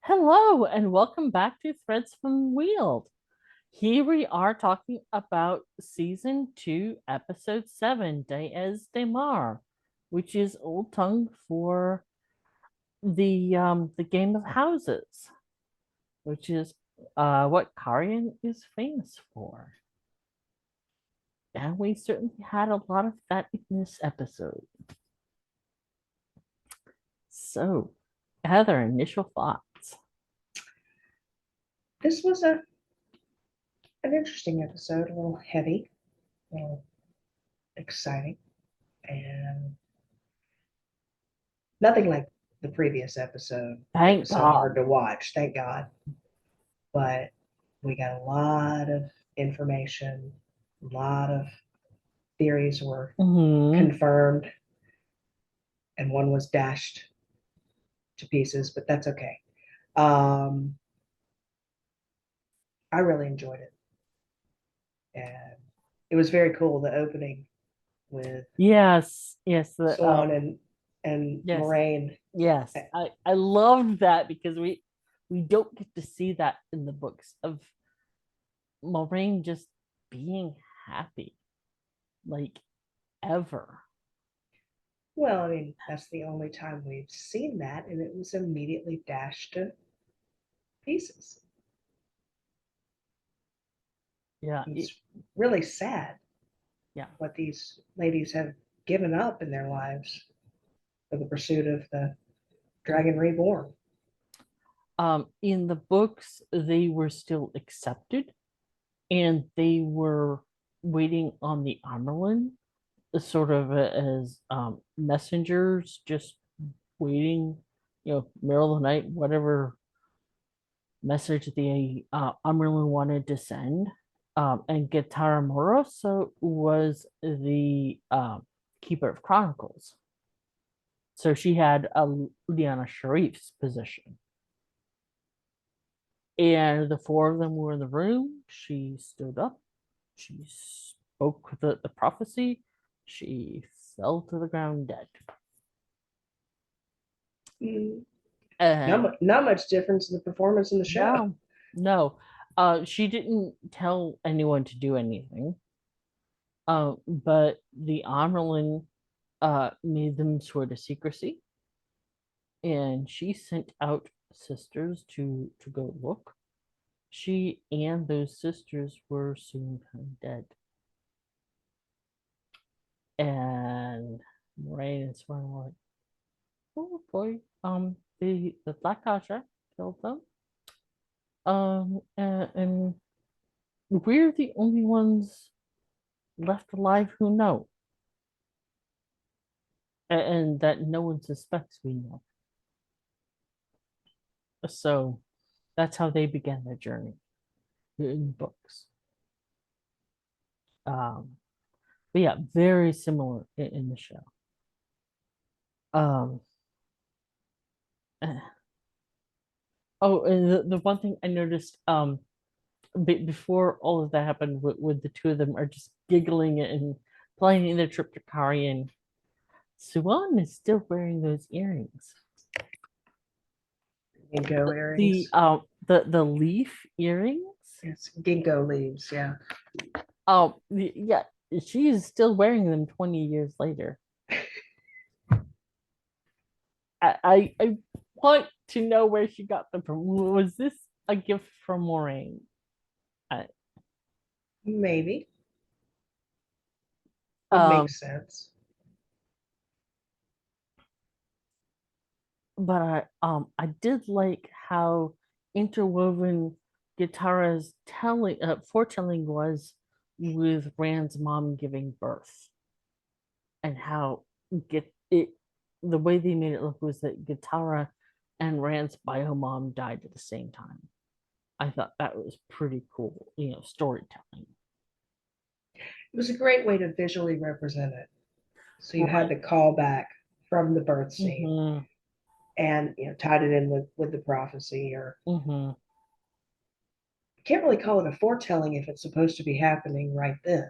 Hello, and welcome back to Threads from Wield. Here we are talking about season 2, episode 7, Dae'mar, which is old tongue for the game of houses, which is what Karian is famous for. And we certainly had a lot of that in this episode. So, Heather, initial thoughts? This was an interesting episode, a little heavy, a little exciting, and nothing like the previous episode that Thank was so God. hard to watch, thank God. But we got a lot of information, a lot of theories were Hmm. confirmed, and one was dashed to pieces, but that's okay. Um, I really enjoyed it, and it was very cool. The opening with Yes, yes, Swan and yes. Moraine. Yes, I loved that because we don't get to see that in the books of Moraine just being happy, like ever. Well, I mean, that's the only time we've seen that, and it was immediately dashed to pieces. Yeah, It's really sad yeah. what these ladies have given up in their lives for the pursuit of the Dragon Reborn. In the books, they were still accepted, and they were waiting on the Amerlin, sort of as messengers, just waiting, middle of the night, whatever message the Amerlin wanted to send. And Gitara Moroso was the keeper of chronicles. So she had a Liana Sharif's position. And the four of them were in the room. She stood up. She spoke the prophecy. She fell to the ground dead. Mm, And not much difference in the performance in the show. no, no. She didn't tell anyone to do anything. But the Amerlin made them swear to secrecy, and she sent out sisters to go look. She and those sisters were soon found dead, and Moraine and Swan were like, "Oh boy, the Black Hawk killed them. And we're the only ones left alive who know, and that no one suspects we know." So that's how they began their journey in books. Um, but yeah, very similar in the show. Um, eh, oh, and the one thing I noticed before all of that happened, with the two of them are just giggling and planning their trip to Karian. Suan is still wearing those earrings. Ginkgo The earrings. the leaf earrings. It's ginkgo leaves, yeah. Yeah, she is still wearing them 20 years later. I want to know where she got them from. Was this a gift from Moraine? I, Maybe. Would make um, sense. but I did like how interwoven Gitara's telling foretelling was with Rand's mom giving birth, and how get it the way they made it look was that Gitara and Rand's bio mom died at the same time. I thought that was pretty cool, storytelling. It was a great way to visually represent it. So you had Right. the callback from the birth scene Mm-hmm. and tied it in with the prophecy, or Mm-hmm. can't really call it a foretelling if it's supposed to be happening right then.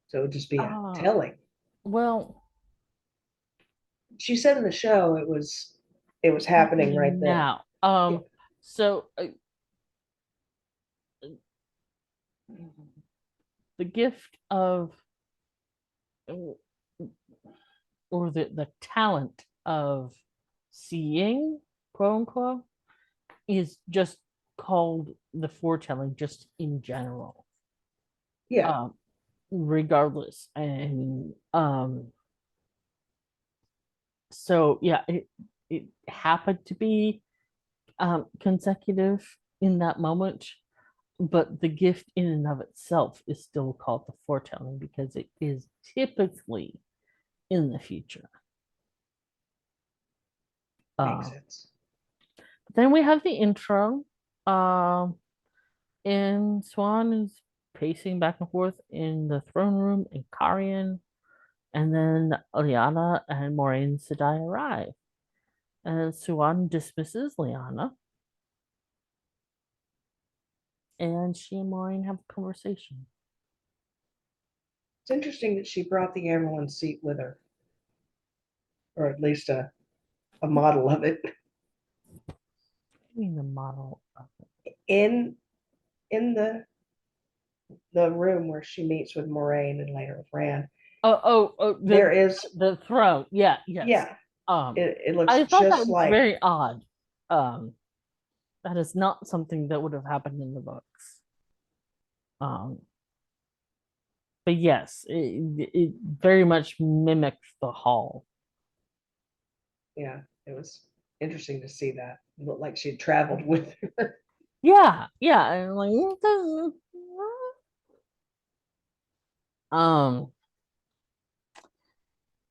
So it would just be a Uh, telling. well, She said in the show it was it was happening right then. now. Yeah. So the gift of or the talent of seeing, quote unquote, is just called the foretelling, just in general. Yeah. Um, Regardless, and so yeah, it happened to be consecutive in that moment, but the gift in and of itself is still called the foretelling because it is typically in the future. Makes Uh, sense. then we have the intro, um, and Swan is pacing back and forth in the throne room in Karian, and then Liana and Moraine Sedai arrive. And Swan dismisses Liana, and she and Moraine have a conversation. It's interesting that she brought the ambulance seat with her, or at least a model of it I mean, the model of it. in in the room where she meets with Moraine and later with Rand. There is, The throne. Yeah, yes. yeah, Um, it looks I thought that just was like, very odd. Um, that is not something that would have happened in the books. Um, but yes, it very much mimicked the hall. yeah, it was interesting to see that. It looked like she had traveled with her. Yeah, yeah, and like um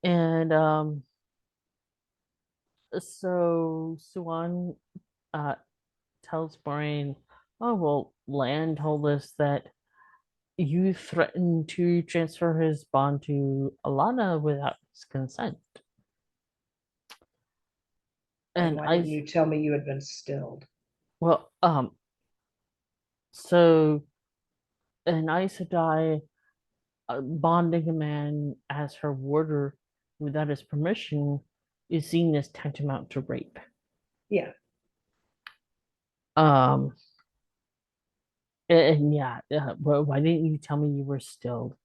and so Suan uh tells Moraine, oh well, Lan told us that you threatened to transfer his bond to Alana without his consent. And And why I didn't you tell me you had been stilled? well so an Aes Sedai bonding a man as her warder without his permission is seen as tantamount to rape. Yeah, Um, and yeah, well, why didn't you tell me you were stilled?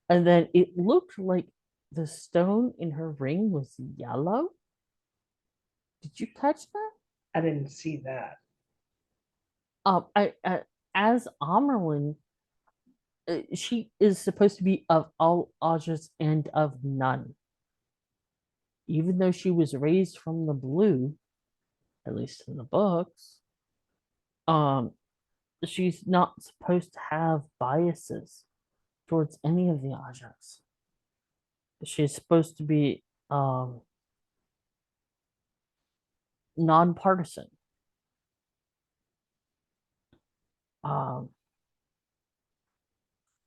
And then it looked like the stone in her ring was yellow. Did you catch that? I didn't see that. As Amerlin, she is supposed to be of all ages and of none. Even though she was raised from the blue, at least in the books, um, she's not supposed to have biases towards any of the Ajas. She's supposed to be nonpartisan. Um,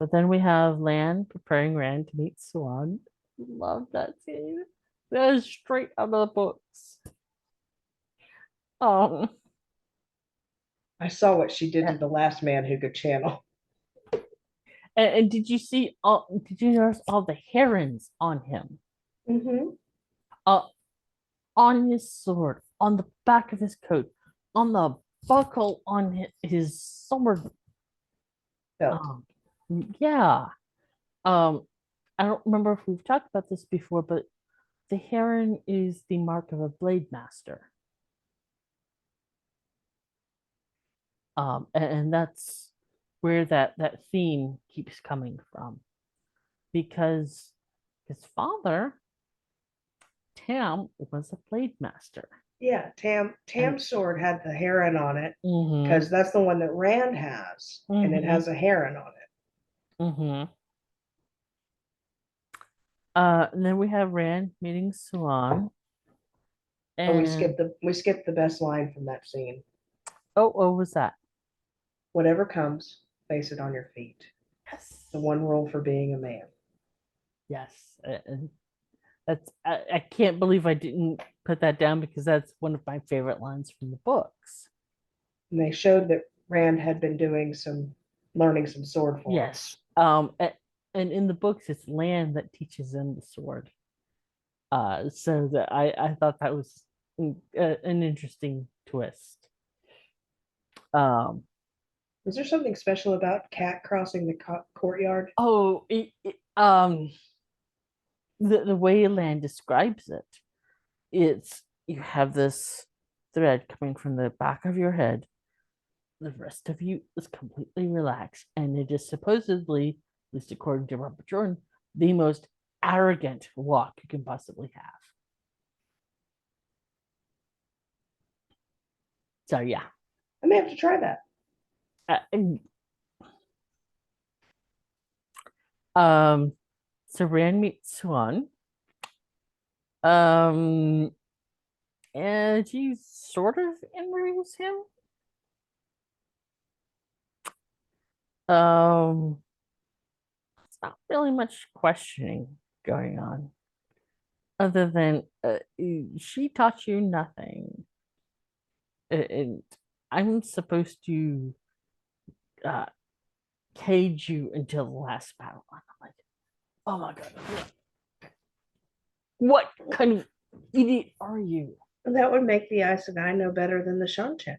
but then we have Lan preparing Rand to meet Swan. Love that scene. That is straight out of the books. Um, I saw what she did to and, the last man who could channel. and did you see all? Did you notice all the herons on him? Mm-hmm. Uh, on his sword, on the back of his coat, on the buckle on his sword. Belt. Um, yeah. Um, I don't remember if we've talked about this before, but the heron is the mark of a blade master. And that's where that theme keeps coming from, because his father Tam was a blade master, Yeah, and Tam's sword had the heron on it mm-hmm, because that's the one that Rand has, and it mm-hmm, has a heron on it. mm-hmm. And then we have Rand meeting Suan, Oh, and we skipped the best line from that scene. oh, what was that? Whatever comes, face it on your feet. The Yes, one rule for being a man. yes, and that's I can't believe I didn't put that down because that's one of my favorite lines from the books. And they showed that Rand had been doing learning some sword Yes. forms. And in the books, it's Lan that teaches him the sword. So that I thought that was an interesting twist. Um, Was there something special about cat crossing the courtyard? oh, the way Land describes it, it's you have this thread coming from the back of your head. The rest of you is completely relaxed, and it is supposedly, at least according to Robert Jordan, the most arrogant walk you can possibly have. So yeah, I may have to try that. uh, um, so Rand meets Swan, um, and he sort of enrolls him. It's not really much questioning going on, other than she taught you nothing, and I'm supposed to uh, cage you until the last battle. I'm like, oh my god, what kind of idiot are you? That would make the Aes Sedai know better than the Shan-Chen.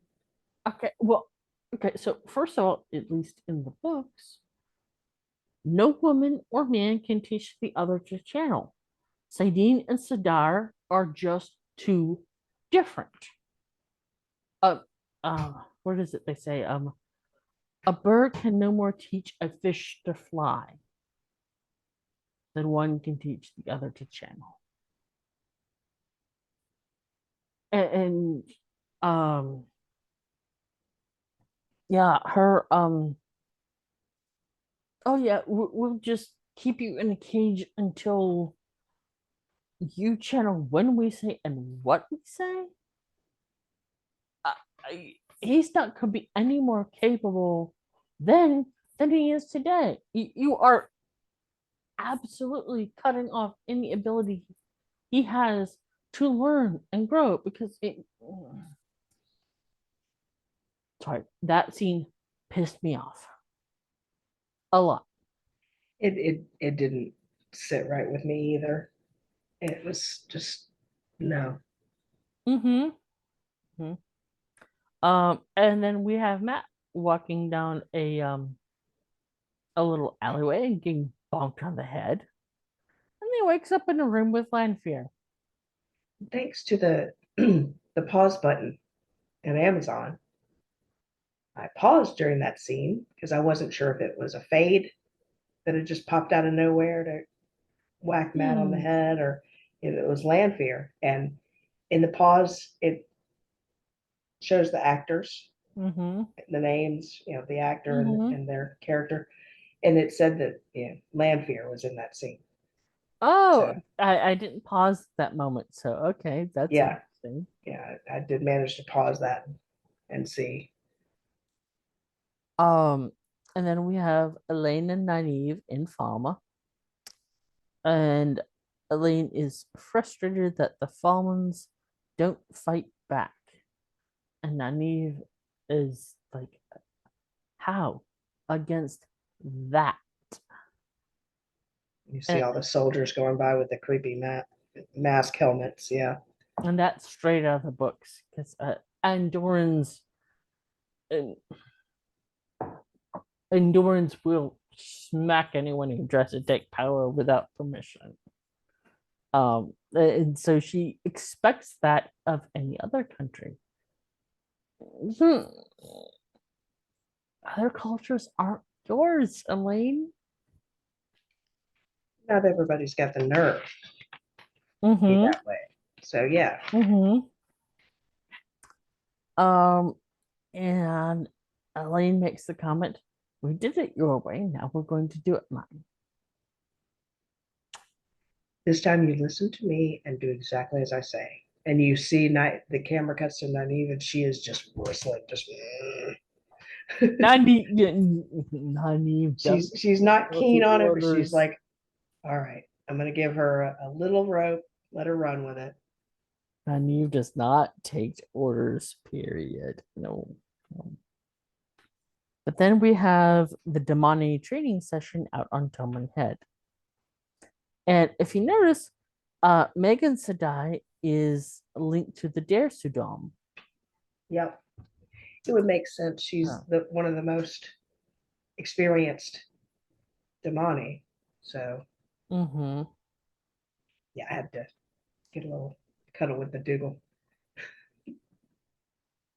Okay, well, okay, so first of all, at least in the books, no woman or man can teach the other to channel. Saidin and Sadar are just too different. Uh, what is it they say? A bird can no more teach a fish to fly than one can teach the other to channel. And um, yeah, her oh yeah, we'll just keep you in a cage until you channel when we say and what we say. Uh, he's not could be any more capable then than he is today. You are absolutely cutting off any ability he has to learn and grow because it. Sorry, that scene pissed me off a lot. It didn't sit right with me either. It was just no. Mm-hmm. Mm-hmm. And then we have Matt walking down a little alleyway and getting bonked on the head, and he wakes up in a room with Lanfear. Thanks to the the pause button in Amazon, I paused during that scene because I wasn't sure if it was a fade that had just popped out of nowhere to whack Matt on the Hmm. head or if it was Lanfear. And in the pause, it shows the actors, Mm-hmm. the names, the actor Mm-hmm. and their character. And it said that Lanfear was in that scene. Oh, So I didn't pause that moment, so okay, that's yeah, interesting. yeah, I did manage to pause that and see. Um, and then we have Elaine and Nynaeve in Falma, and Elaine is frustrated that the Falmans don't fight back, and Nynaeve is like, "How against that?" You see And, all the soldiers going by with the creepy mask helmets. Yeah, and that's straight out of the books because Andorans and Andorans will smack anyone who tries to take power without permission. And so she expects that of any other country. Hmm. Other cultures aren't yours, Elaine. not everybody's got the nerve to be Mm-hmm. that way. So yeah, Mm-hmm. Um, and Elaine makes the comment, "We did it your way, now we're going to do it mine." this time you listen to me and do exactly as I say. And you see the camera cuts to Nynaeve and she is just whistling, just Nani doesn't she's not follow the keen on it, but she's orders. like, all right, I'm gonna give her a little rope, let her run with it. Nani does not take orders, period. No. No. But then we have the Damani training session out on Toman Head. And if you notice, Megan Sedai is linked to the Dares Dome. Yep. It would make sense. She's Oh. the one of the most experienced Damani. So Mm-hmm. yeah, I had to get a little cuddle with the Dougal.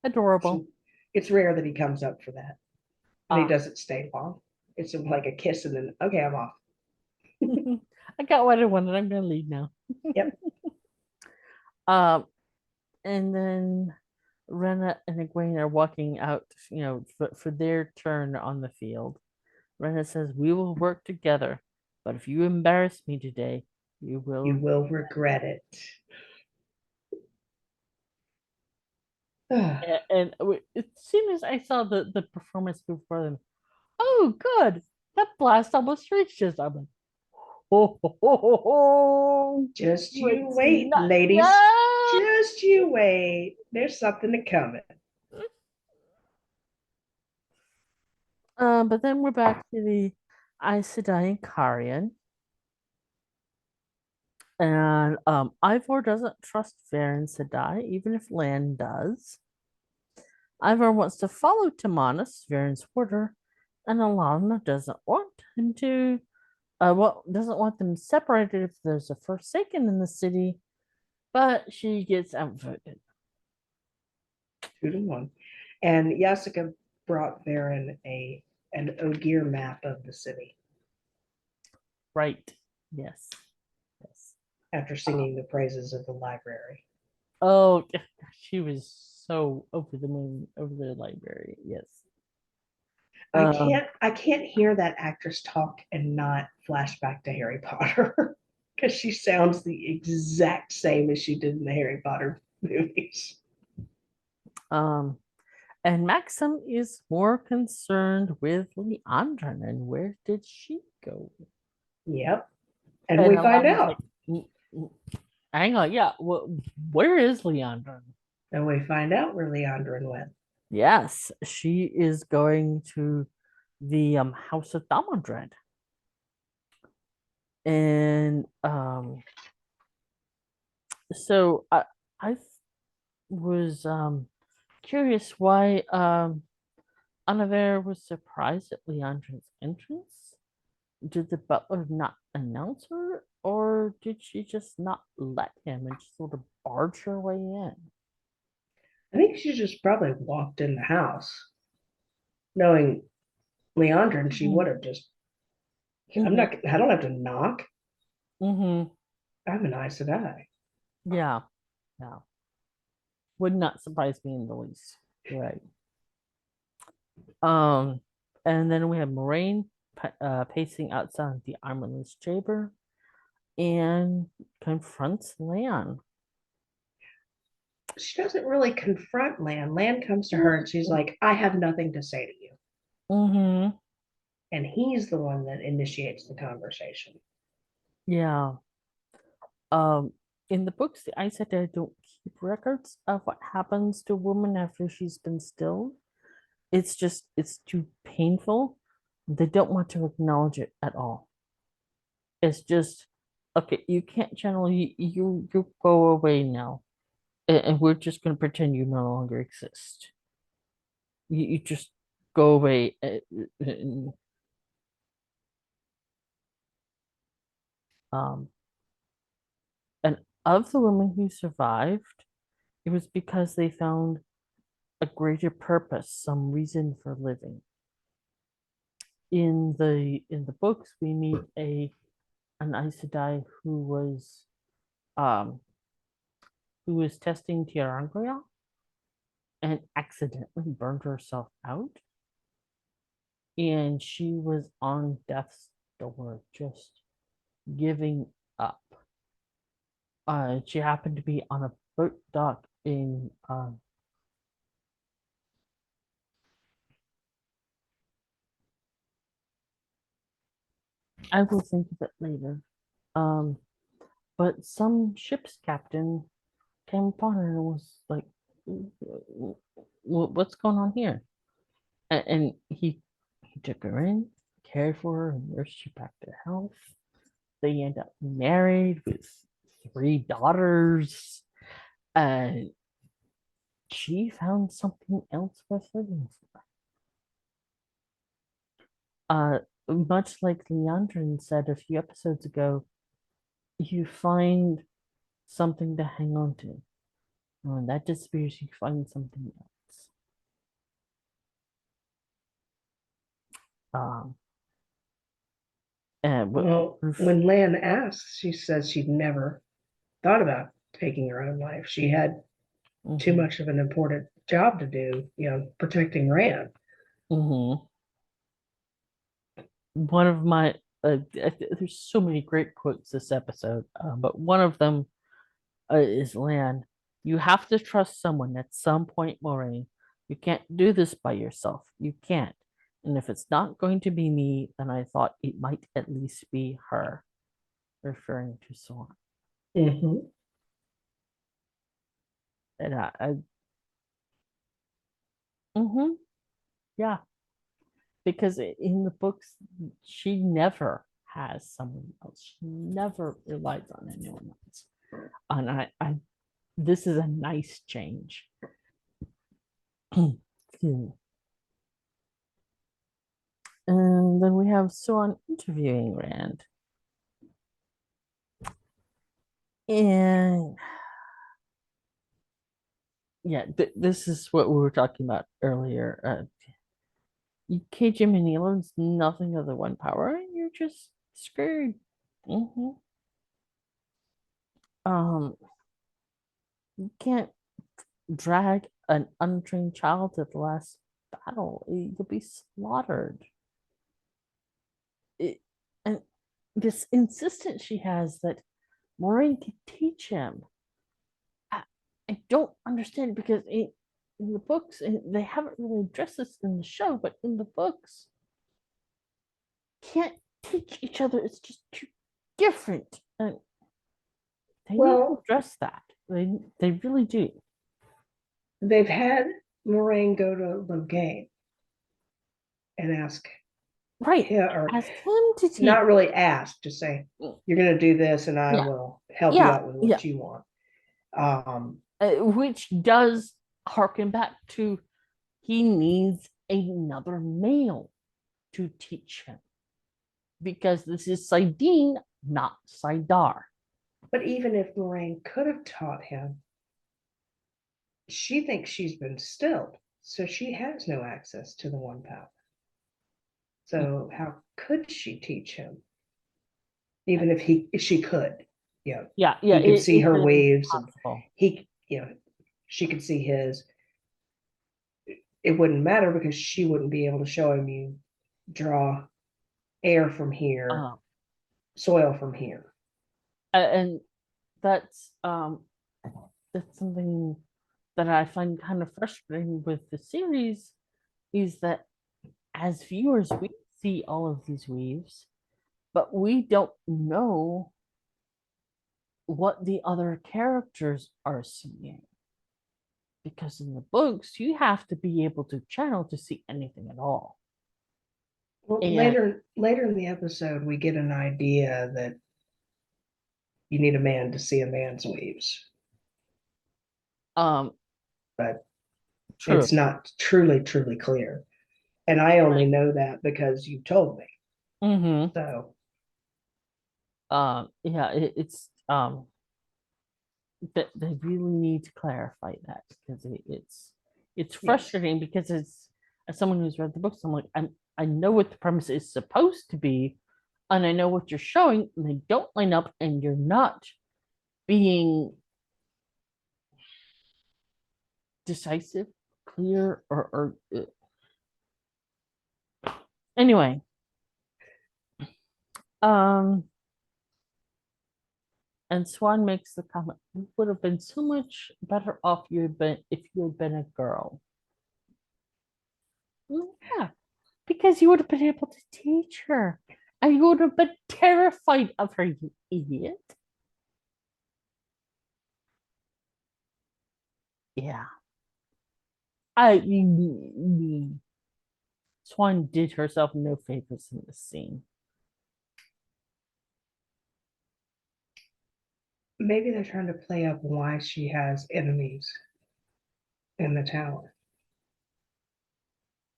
Adorable. It's rare that he comes up for that. And he Uh, doesn't stay long. It's like a kiss and then okay, I'm off. I got what I wanted. I'm gonna leave now. Yep. Um, and then Rena and Egwene are walking out, for their turn on the field. Rena says, "We will work together, but if you embarrass me today, you You will." will regret it. And as soon as I saw the performance before them, oh, good, that blast almost reached us. I'm like, oh, ho, ho, ho, ho. Just you It's wait, not ladies. yet. Just you wait. There's something to coming. But then we're back to the Aes Sedai and Carian. And Ivor doesn't trust Varen Sedai, even if Lan does. Ivor wants to follow Timanis, Varen's order, and Alana doesn't want him to. Doesn't want them separated if there's a Forsaken in the city, but she gets outvoted. 2-1. And Yasuka brought Varen an Ogier map of the city Right? Yes. Yes. after singing the praises of the library. Oh, she was so over the moon over the library. Yes. I Um, can't I can't hear that actress talk and not flash back to Harry Potter because she sounds the exact same as she did in the Harry Potter movies. um, and Maxim is more concerned with Leandrin and where did she go? Yep. And And we find Alana's like, out. "Mm, mm, hang on, yeah, where is Leandrin?" And we find out where Leandrin went. Yes, she is going to the House of Damodred. And so I was curious why Anavera was surprised at Leandrin's entrance. Did the butler not announce her, or did she just not let him and just sort of barge her way in? I think she just probably walked in the house. Knowing Leandrin, she Mm-hmm. would have just Mm-hmm. I don't have to knock. Mm-hmm. I'm an Aes Sedai. Yeah, yeah. Would not surprise me in the least. Right. Um, and then we have Moraine pacing outside the armorless chamber and confronts Lan. She doesn't really confront Lan. Lan comes to her and she's like, I have nothing to say to you. Mm-hmm. And he's the one that initiates the conversation. Yeah. Um, in the books, the Aes Sedai don't keep records of what happens to a woman after she's been stilled. It's too painful. They don't want to acknowledge it at all. It's just okay. You can't channel. You go away now, and we're just gonna pretend you no longer exist. You just go away. Um, and of the women who survived, it was because they found a greater purpose, some reason for living. In the books, we meet an Aes Sedai um who was testing Tiarangria and accidentally burned herself out, and she was on death's door, just giving up. She happened to be on a boat dock in I will think of it later. Um, but some ship's captain came upon her and was like, "What's going on here?" And he took her in, cared for her, and nursed her back to health. They end up married with 3 daughters. And she found something else worth living for. Much like Leandrin said a few episodes ago, you find something to hang on to. And when that disappears, you find something else. Um, and Well, when Lan asks, she says she'd never thought about taking her own life. She had too mhm, much of an important job to do, protecting Rand. mhm. One of my there's so many great quotes this episode, but one of them is Lan. You have to trust someone at some point, Moraine. You can't do this by yourself. You can't. And if it's not going to be me, then I thought it might at least be her, referring to Swan. Mm-hmm. And mhm, yeah, because in the books, she never has someone else. She never relies on anyone else. And this is a nice change. And then we have Swan interviewing Rand. And yeah, this is what we were talking about earlier. KJ Manilo's nothing of the one power, and you're just screwed. Hmm. You can't drag an untrained child to the last battle. You'll be slaughtered. It, and this insistence she has that Moraine can teach him. I, I don't understand because in the books, and they haven't really addressed this in the show, but in the books, can't teach each other. It's just too different. And they need to Well, address that. They really do. they've had Moraine go to Logain and ask Right. him, or Ask him to teach. not really ask, just say, you're going to do this and I Yeah. will help you Yeah. out with Yeah. what you want. Um, Which does harken back to he needs another male to teach him because this is Saidin, not Saidar. but even if Moraine could have taught him, she thinks she's been stilled, so she has no access to the one power. So how could she teach him? Even if she could, Yeah, yeah, he could see it her is waves and possible. she could see his. It wouldn't matter because she wouldn't be able to show him you draw air from here, Uh, soil from here. and that's something that I find kind of frustrating with the series is that as viewers we see all of these weaves, but we don't know what the other characters are seeing. Because in the books, you have to be able to channel to see anything at all. Well, And later in the episode, we get an idea that you need a man to see a man's waves, um but true. it's not truly clear. And I only know that because you told me. Mm-hmm. So Yeah, that they really need to clarify that because it's yes. frustrating because it's as someone who's read the books, I'm like, I know what the premise is supposed to be, and I know what you're showing, and they don't line up, and you're not being decisive, clear, or anyway. Um, and Swan makes the comment, "You would have been so much better off you had been if you had been a girl." Well, yeah, because you would have been able to teach her, and you would have been terrified of her, you idiot. Yeah, Swan did herself no favors in this scene. maybe they're trying to play up why she has enemies in the tower.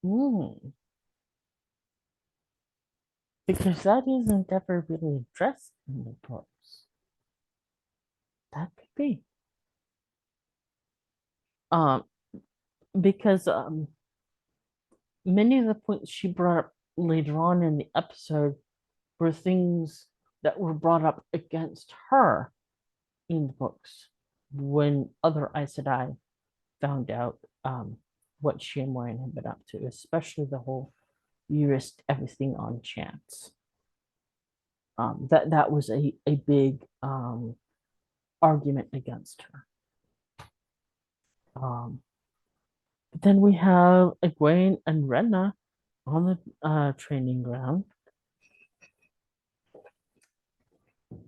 Hmm. Because that isn't ever really addressed in the books. That could be. Um, because many of the points she brought up later on in the episode were things that were brought up against her in the books when other Aes Sedai found out what she and Moiraine had been up to, especially the whole you risked everything on chance. That was a big argument against her. But then we have Egwene and Rena on the training ground.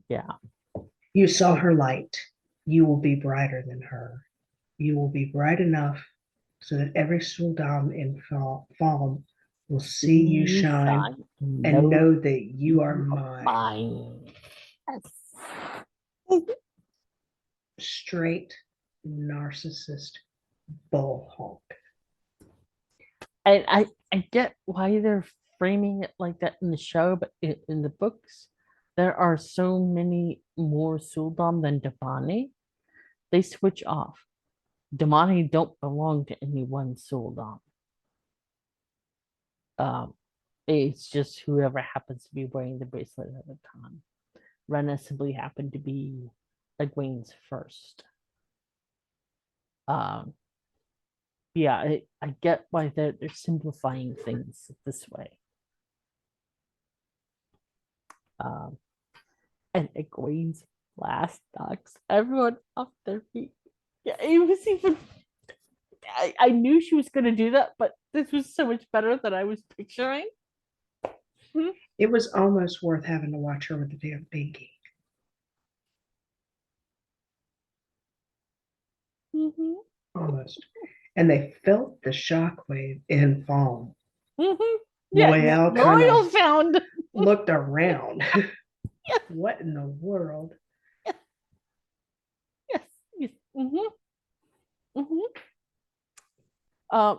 Yeah. You saw her light. You will be brighter than her. You will be bright enough so that every Suldam in Falm will see you You shine shine. and No, know that you are mine. mine. Yes. Straight narcissist bull honk. And I get why they're framing it like that in the show, but in the books, there are so many more Suldam than Devani. They switch off. Damani don't belong to any one Suldam. Um, it's just whoever happens to be wearing the bracelet at the time. Rena simply happened to be Egwene's first. Um, yeah, I get why they're simplifying things this way. Um, and Egwene's last knocks everyone off their feet. Yeah, it was even. I knew she was going to do that, but this was so much better than I was picturing. It was almost worth having to watch her with the damn pinky. Mm-hmm. Almost. And they felt the shockwave in Falm. Mm-hmm. Yeah, Loyal kind Loyal of found. looked around. Yes, What in the world? yes, yes, yes. Mm-hmm. Mm-hmm.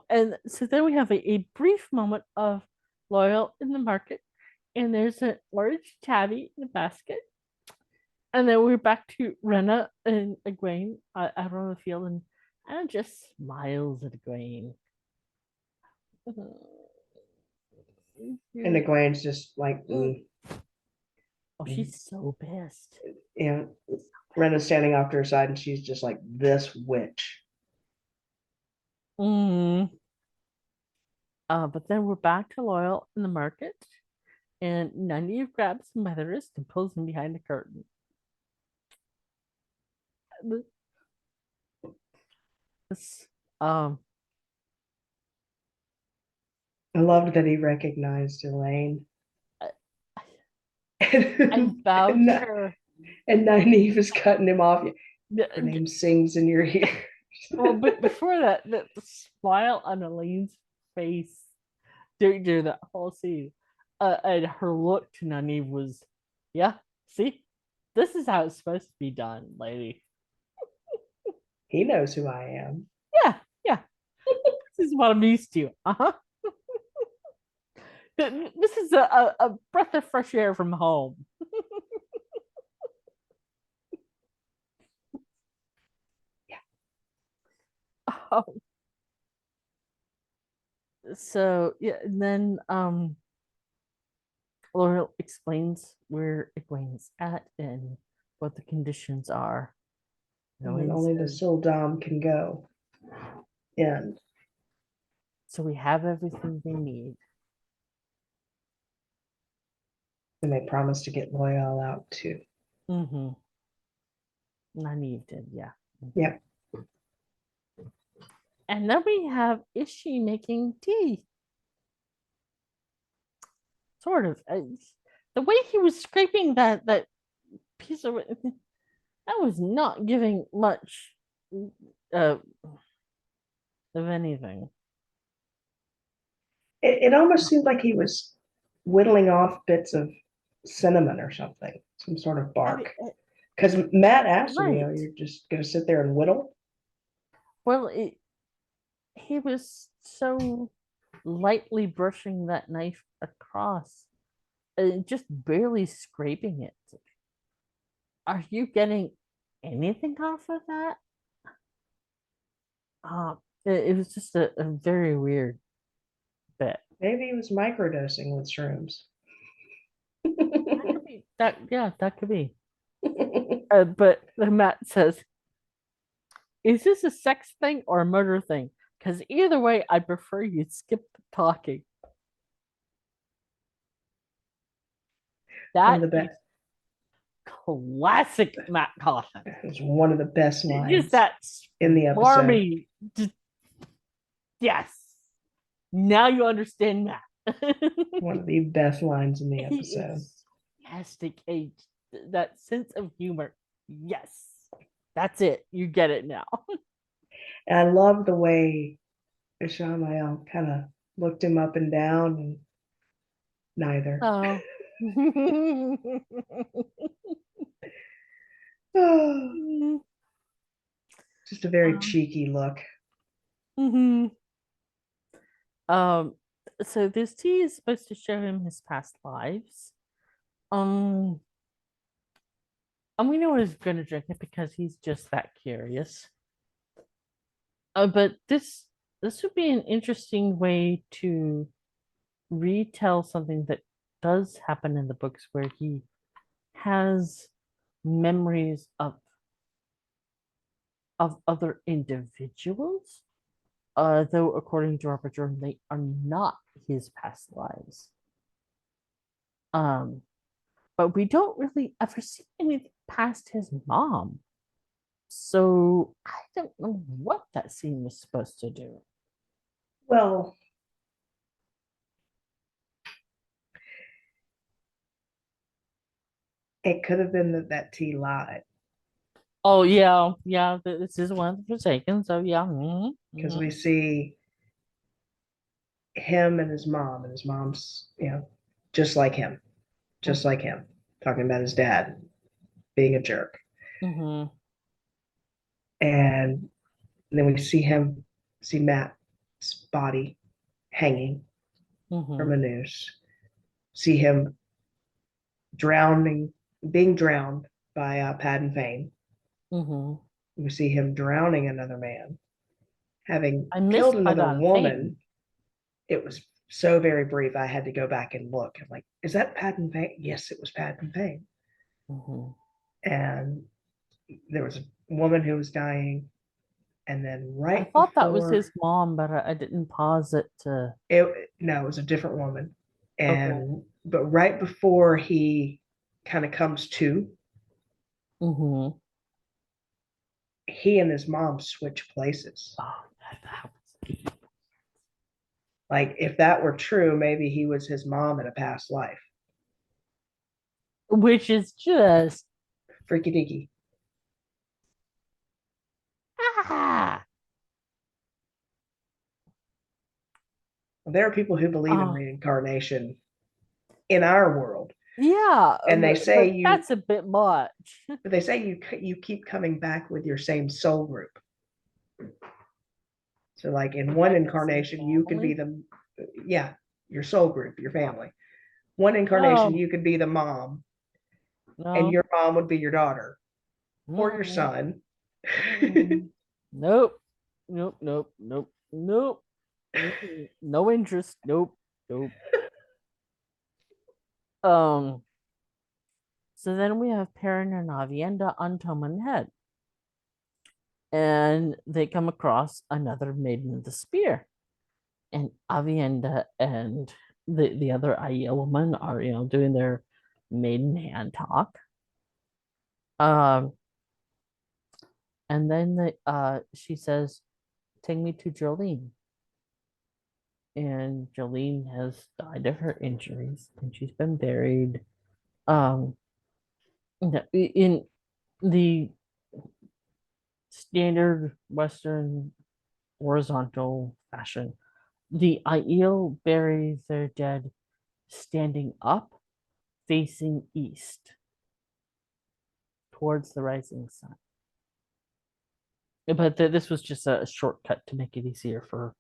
And so then we have a brief moment of Loyal in the market, and there's a large tabby in a basket. And then we're back to Rena and Egwene out on the field, and Anna just smiles at Egwene. And the Egwene's just like, Oh, she's so pissed. and Rena's standing off to her side, and she's just like, this witch. Mm. But then we're back to Loyal in the market, and Nynaeve grabs him by the wrist and pulls him behind the curtain. This, um, I loved that he recognized Elaine. I, I and, vouch and her. Nynaeve is cutting him off. Her The- name sings in your ear. Well, but before that, the smile on Elaine's face during that whole scene, and her look to Nynaeve was, yeah, see, this is how it's supposed to be done, lady. He knows who I am. Yeah, yeah, this is what I'm used to. Uh-huh. This is a breath of fresh air from home. Yeah. Oh, so yeah, and then Laurel explains where Egwene's at and what the conditions are. And then Elaine only the says, Sildam can go. And so we have everything they need. they promise to get Loyal out too. Mm-hmm. Nynaeve did, yeah. Yep. And then we have Ishi making tea. Sort of. The way he was scraping that piece of it, that was not giving much uh, of anything. It almost seemed like he was whittling off bits of cinnamon or something, some sort of I mean, bark. Because Matt asked him, Right. you're just going to sit there and whittle? Well, he was so lightly brushing that knife across, just barely scraping it. Are you getting anything off of that? It was just a very weird bit. Maybe he was microdosing with shrooms. That could be that. Yeah, that could be. But Matt says, "Is this a sex thing or a murder thing? Because either way, I prefer you skip the talking." One of That the is best. classic Matt Cawthon. It was one of the best Just lines that in the episode. smarmy. Just yes. Now you understand Matt. One of the best lines in the He episode. is fantastic. That sense of humor. Yes, that's it. You get it now. And I love the way Ishamael kind of looked him up and down, and neither. Oh. Just a very um, cheeky look. mhm. Um, so this tea is supposed to show him his past lives. Um, and we know he's gonna drink it because he's just that curious. But this would be an interesting way to retell something that does happen in the books where he has memories of other individuals, though according to Robert Jordan, they are not his past lives. Um, but we don't really ever see anything past his mom. So I don't know what that scene was supposed to do. Well, it could have been that T lied Oh yeah, yeah. This is one of the Forsaken. So yeah. because we see him and his mom's, just like him, just like him, talking about his dad being a jerk. Mm-hmm. And then we see Matt's body hanging from Mm-hmm. a noose, see him drowning, being drowned by Padden Fane. Mm-hmm. We see him drowning another man, having I killed missed another Padon woman. Fane. It was so very brief. I had to go back and look. I'm like, is that Padden Fane? Yes, it was Padden Fane. Mm-hmm. And there was a woman who was dying. And then I right thought that was before his mom, but I didn't pause it to. no, it was a different woman. Okay. And but right before he kind of comes to, Mm-hmm. he and his mom switch places. Oh, that was Like if that were true, maybe he was his mom in a past life. which is just Freaky deaky. ah. There are people who believe in Oh, reincarnation in our world, yeah, and but that's a bit much. they say you keep coming back with your same soul group. So like in We're one back in the same incarnation, you could be family. the yeah, your soul group, your family. One incarnation, No, you could be the mom, and no, your mom would be your daughter or your mm, son. nope, nope, nope, nope, nope. No interest. Nope, nope. Um. So then we have Perrin and Avienda on Toman Head, and they come across another Maiden of the Spear, and Avienda and the other Aiel woman are doing their maiden hand talk. Um, and then she says, "Take me to Jolene." And Jolene has died of her injuries, and she's been buried. Um, in the standard Western horizontal fashion, the Aiel bury their dead standing up, facing east. towards the rising sun. But this was just a shortcut to make it easier for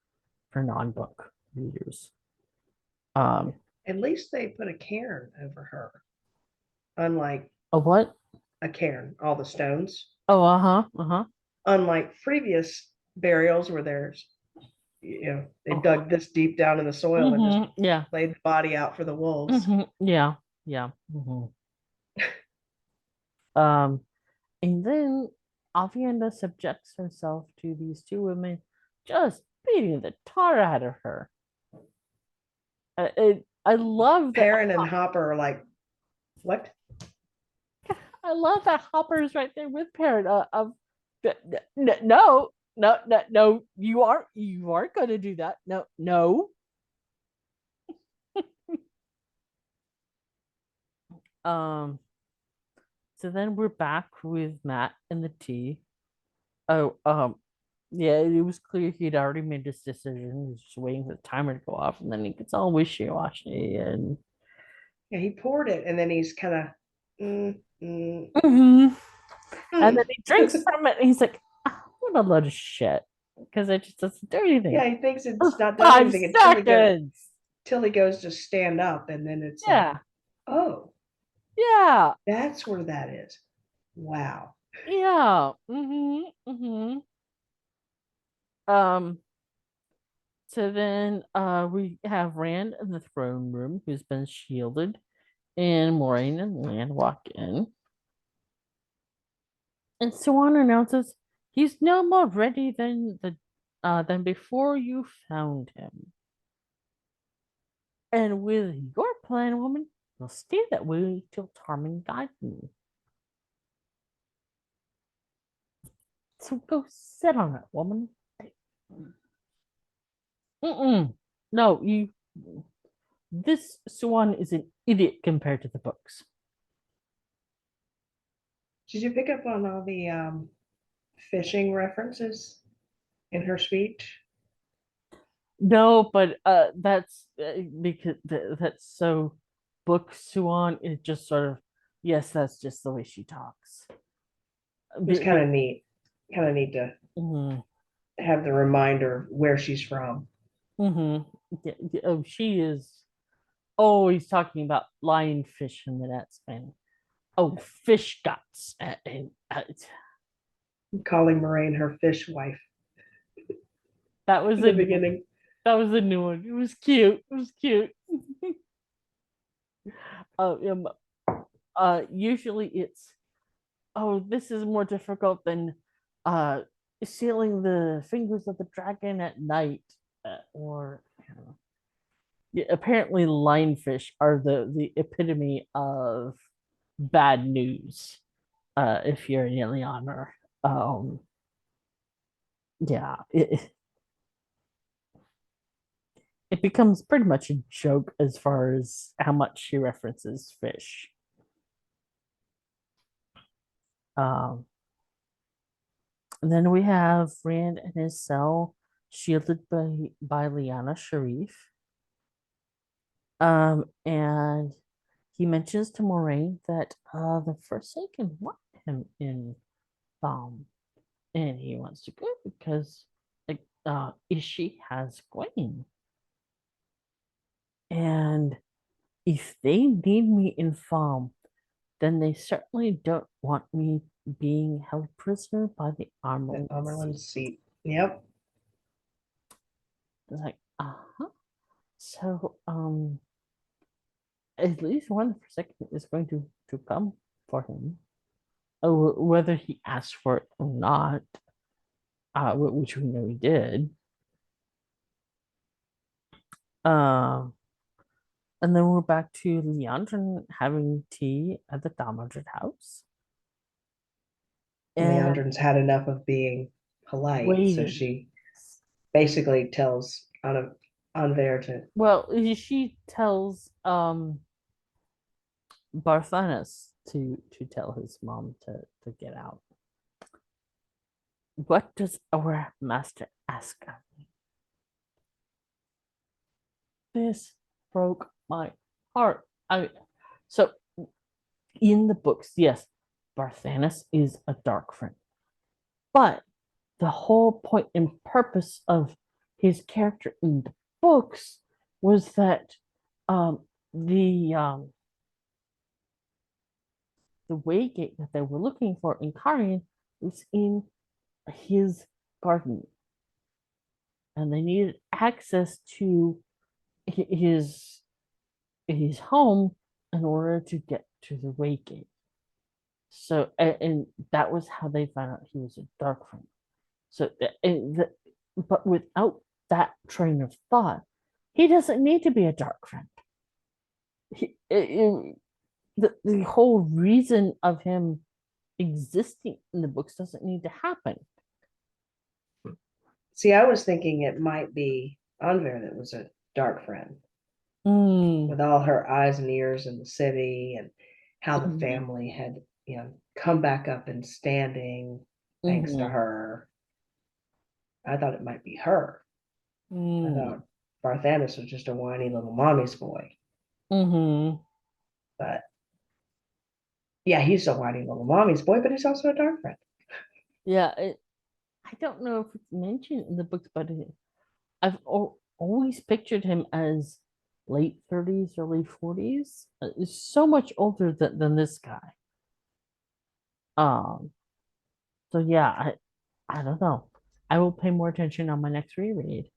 non-book readers. At least they put a cairn over her, unlike A what? a cairn, all the stones. Oh, uh-huh. Unlike previous burials where they Oh, dug this deep down in the soil and just yeah. laid the body out for the wolves. Yeah. Yeah. Um, and then Avienda subjects herself to these two women just beating the tar out of her. I love that. Perrin and Hopper are like, what? I love that Hopper's right there with Parrot. No, no, you aren't going to do that. No, no. Um. So then we're back with Matt and the tea. Oh, yeah, it was clear he'd already made his decision. He was just waiting for the timer to go off, and then he gets all wishy-washy and Yeah, he poured it and then he's kind of, Mhm. And mm. then he drinks from it, and he's like, "What a load of shit," because it just doesn't do anything Yeah, he thinks it's for not done five anything seconds. till he goes to stand up, and then it's like, Yeah, oh, yeah, that's where that is. Wow. yeah. Um. So then, we have Rand in the throne room, who's been shielded, and Moraine and Lan walk in. And Swan announces he's no more ready than before you found him. And with your plan, woman, you'll stay that way till Tarmin guides you. So go sit on it, woman. Mm-mm. No, you. This Swan is an idiot compared to the books. Did you pick up on all the fishing references in her speech? No, but that's because that's so book Swan is just sort of yes, that's just the way she talks. It was kind of neat. Kind of neat to Mm-hmm. have the reminder where she's from. Mm-hmm. Yeah, oh, she is always talking about lionfish in the nets and oh, fish guts. Calling Moraine her fish wife That was in a the new, beginning. that was a new one. It was cute. It was cute. Um, usually it's oh, this is more difficult than uh sealing the fingers of the dragon at night, or you know, yeah, apparently lionfish are the epitome of bad news. If you're an Ileana, um, yeah, it becomes pretty much a joke as far as how much she references fish. Um, and then we have Rand in his cell, shielded by Liana Sharif. And he mentions to Moraine that the Forsaken want him in Thom, and he wants to go because like Ishi has Gwen, and if they need me in Thom, then they certainly don't want me being held prisoner by the The Armorland Amerlin seat. seat. Yep. It's like, uh-huh. So, at least one Forsaken is going to come for him. Whether he asked for it or not, which we know he did. Uh, and then we're back to Leandrin having tea at the Dae'mar house and Leandrin's had enough of being polite, so waiting. she basically tells Anver to Well, she tells Barthanas to tell his mom to get out. What does our master ask of me? This broke my heart. So in the books, yes, Barthanes is a dark friend. But the whole point and purpose of his character in the books was that um, the Waygate that they were looking for in Karian was in his garden, and they needed access to his his home in order to get to the Waygate. So, and that was how they found out he was a dark friend. So, but without that train of thought, he doesn't need to be a dark friend. The whole reason of him existing in the books doesn't need to happen. See, I was thinking it might be Anver that was a dark friend Mm, with all her eyes and ears in the city and how the mm, family had, come back up and standing thanks to mm, her. I thought it might be her. I mm, thought Barthanes was just a whiny little mommy's boy. mm-hmm. But yeah, he's a whiny little mommy's boy, but he's also a dark friend. Yeah, I don't know if it's mentioned in the books, but always pictured him as late 30s, early 40s. Is so much older than this guy. Um, so yeah, I don't know. I will pay more attention on my next reread.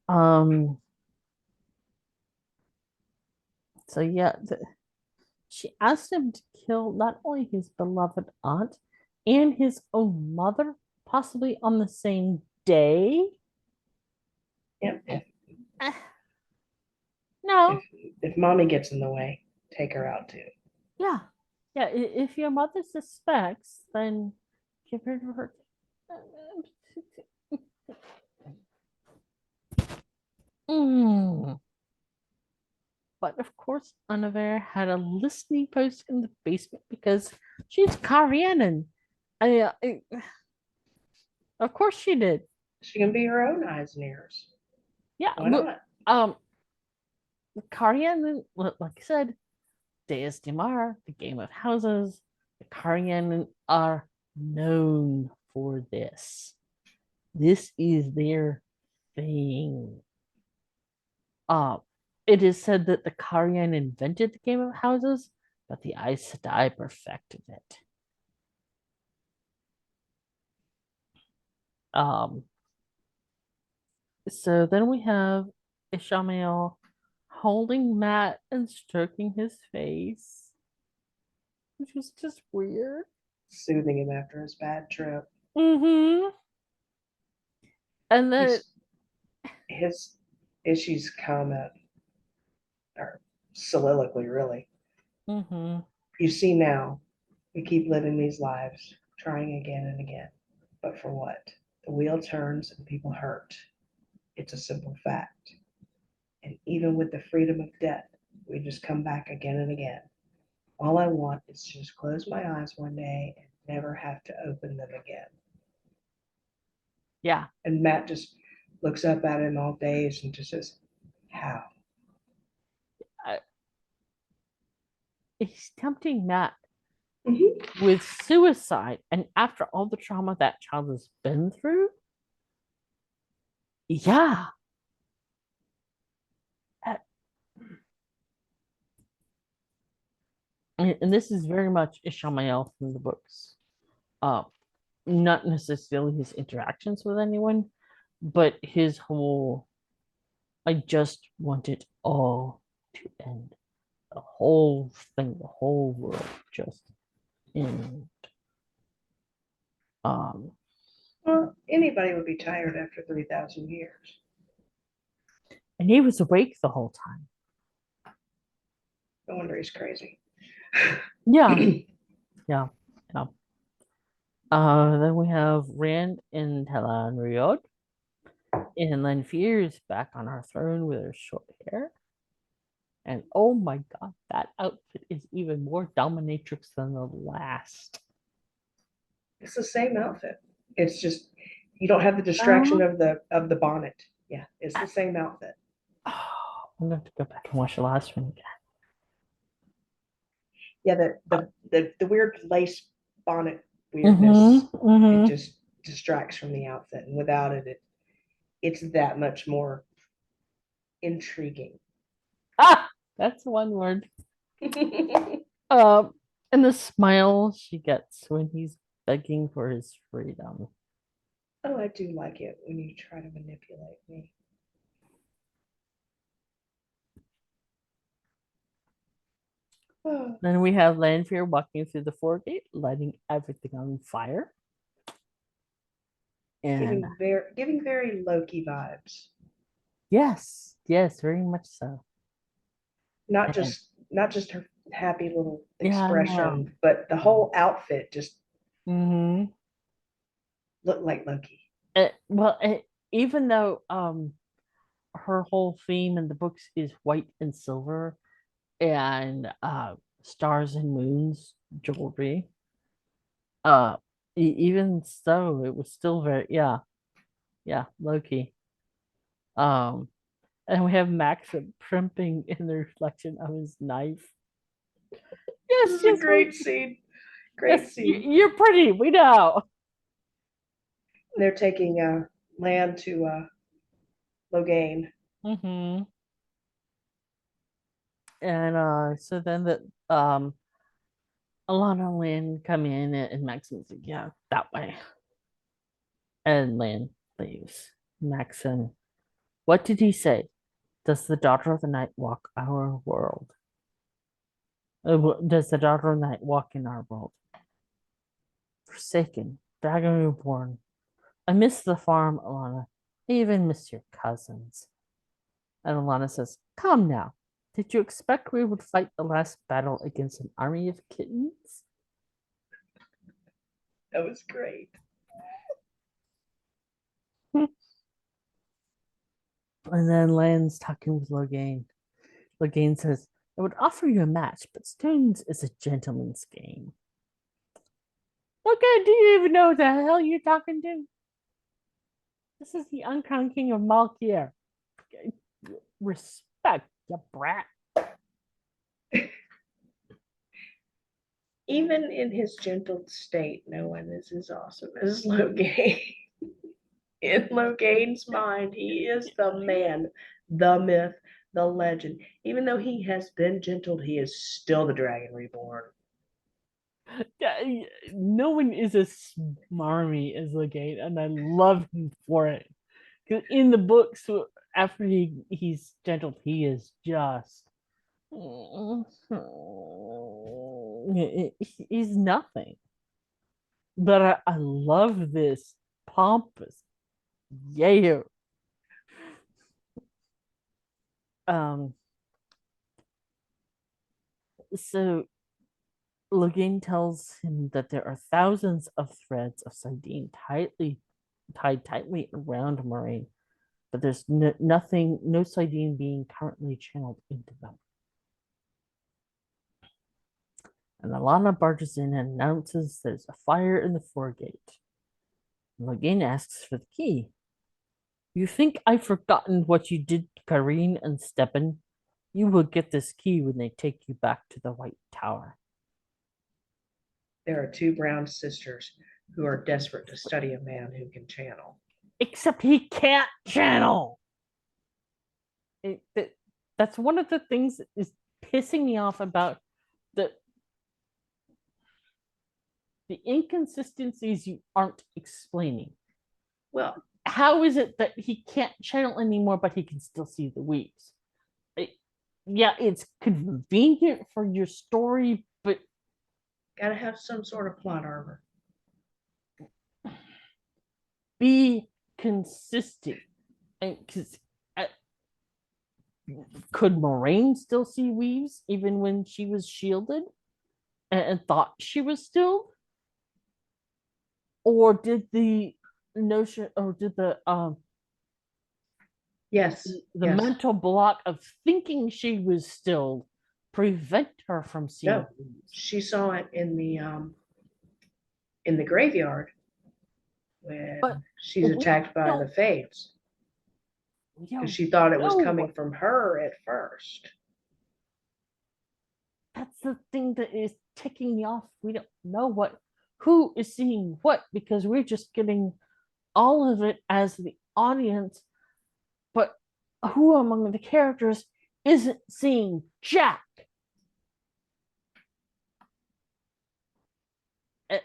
Um, so yeah, she asked him to kill not only his beloved aunt and his own mother, possibly on the same day. Yep. If Eh, if no, if mommy gets in the way, take her out too. yeah, yeah. If your mother suspects, then give her to her. Mm. But of course, Unaware had a listening post in the basement because she's Karianan. I, of course she did. She can be her own eyes and ears. Yeah, Why look, not? Karianan, like I said, Dae'mar, the game of houses, the Karianan are known for this. This is their thing. Uh, it is said that the Karian invented the game of houses, but the Aes Sedai perfected it. Um, so then we have Ishamael holding Matt and stroking his face, which is just weird. Soothing him after his bad trip. Mm-hmm. And then, He's his issues comment or soliloquy really. mm-hmm. You see now, we keep living these lives, trying again and again. But for what? The wheel turns and people hurt. It's a simple fact. And even with the freedom of death, we just come back again and again. All I want is to just close my eyes one day and never have to open them again. Yeah, And Matt just looks up at him all dazed and just says, how? I, he's tempting Matt Mm-hmm. with suicide. And after all the trauma that child has been through, yeah. Uh, and this is very much Ishamael from the books. Uh, not necessarily his interactions with anyone, but his whole I just want it all to end. The whole thing, the whole world just end. Um, Well, anybody would be tired after 3,000 years. and he was awake the whole time. No wonder he's crazy. Yeah, yeah, yeah. Then we have Rand and Tel'aran'rhiod, and Lanfear is back on our throne with her short hair. And oh my god, that outfit is even more dominatrix than the last. It's the same outfit. It's just you don't have the distraction Um, of the bonnet. Yeah, it's the same outfit. oh, I'm going to go back and watch the last one again. Yeah, the weird lace bonnet Mm-hmm. weirdness, it Mm-hmm. just distracts from the outfit, and without it's that much more intriguing. Ah, that's one word. Um, and the smile she gets when he's begging for his freedom. Oh, I do like it when you try to manipulate me. Oh, Then we have Lanfear walking through the foregate, lighting everything on fire. And giving very Loki vibes. yes, yes, very much so. And Not just her happy little yeah, expression, but the whole outfit just mm-hmm. looked like Loki. Well, even though her whole theme in the books is white and silver and stars and moons jewelry, uh, even so, it was still very yeah, Loki. Um, and we have Max primping in the reflection of his knife. This Yes, is a yes, great scene. yes, Great scene. you're pretty. We know. They're taking land to Loghain. Mm-hmm. And so then um Alana and Lynn come in and Maxim's like, yeah, that way. And Lynn leaves. Maxim, what did he say? Does the daughter of the night walk our world? Does the daughter of the night walk in our world? Forsaken, dragon reborn. I miss the farm, Alana. I even miss your cousins. And Alana says, come now. Did you expect we would fight the last battle against an army of kittens? That was great. And then Lan's talking with Logain. Logain says, I would offer you a match, but Stones is a gentleman's game. Logain, do you even know who the hell you're talking to? This is the uncrowned king of Malkier. Respect, you brat. Even in his gentle state, no one is as awesome as Loghain. In Loghain's mind, he is the man, the myth, the legend. Even though he has been gentled, he is still the dragon reborn. Yeah, no one is as smarmy as Logain, and I love him for it. Because in the books, after he's gentled, he is just he's nothing. But I love this pompous yeah. Um, so Logain tells him that there are thousands of threads of sardine tied tightly around Moraine, but there's nothing, no sardine being currently channeled into them. And Alana barges in and announces there's a fire in the foregate. Logain asks for the key. You think I've forgotten what you did to Kareen and Stepan? You will get this key when they take you back to the White Tower. There are two brown sisters who are desperate to study a man who can channel. Except he can't channel. That's one of the things that is pissing me off about the the inconsistencies you aren't explaining. Well, How is it that he can't channel anymore, but he can still see the weaves? It, yeah, it's convenient for your story, but gotta have some sort of plot armor. be consistent. Because could Moraine still see weaves even when she was shielded and thought she was still? Or did the notion, or did Yes, the yes. mental block of thinking she was still prevent her from seeing No, weaves? she saw it in the graveyard But when she's we attacked by the don't, Fades you because know, she thought it was know coming from her at first. that's the thing that is ticking me off. We don't know who is seeing what because we're just getting all of it as the audience, but who among the characters isn't seeing Jack? Eh,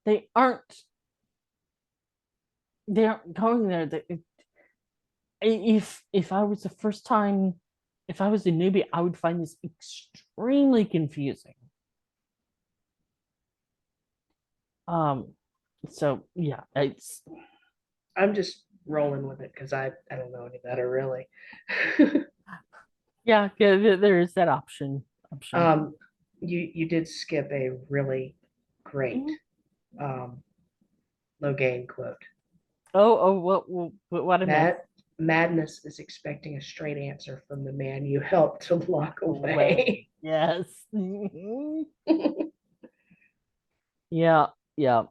They aren't. They aren't going there. If I was the first time, if I was a newbie, I would find this extremely confusing. Um, so yeah, I'm just rolling with it because I don't know any better really. yeah, there is that option. um, you did skip a really great Mhm. um, Logain quote. What I missed? Mad Madness is expecting a straight answer from the man you helped to lock Away. away. Yes. Yeah, yeah.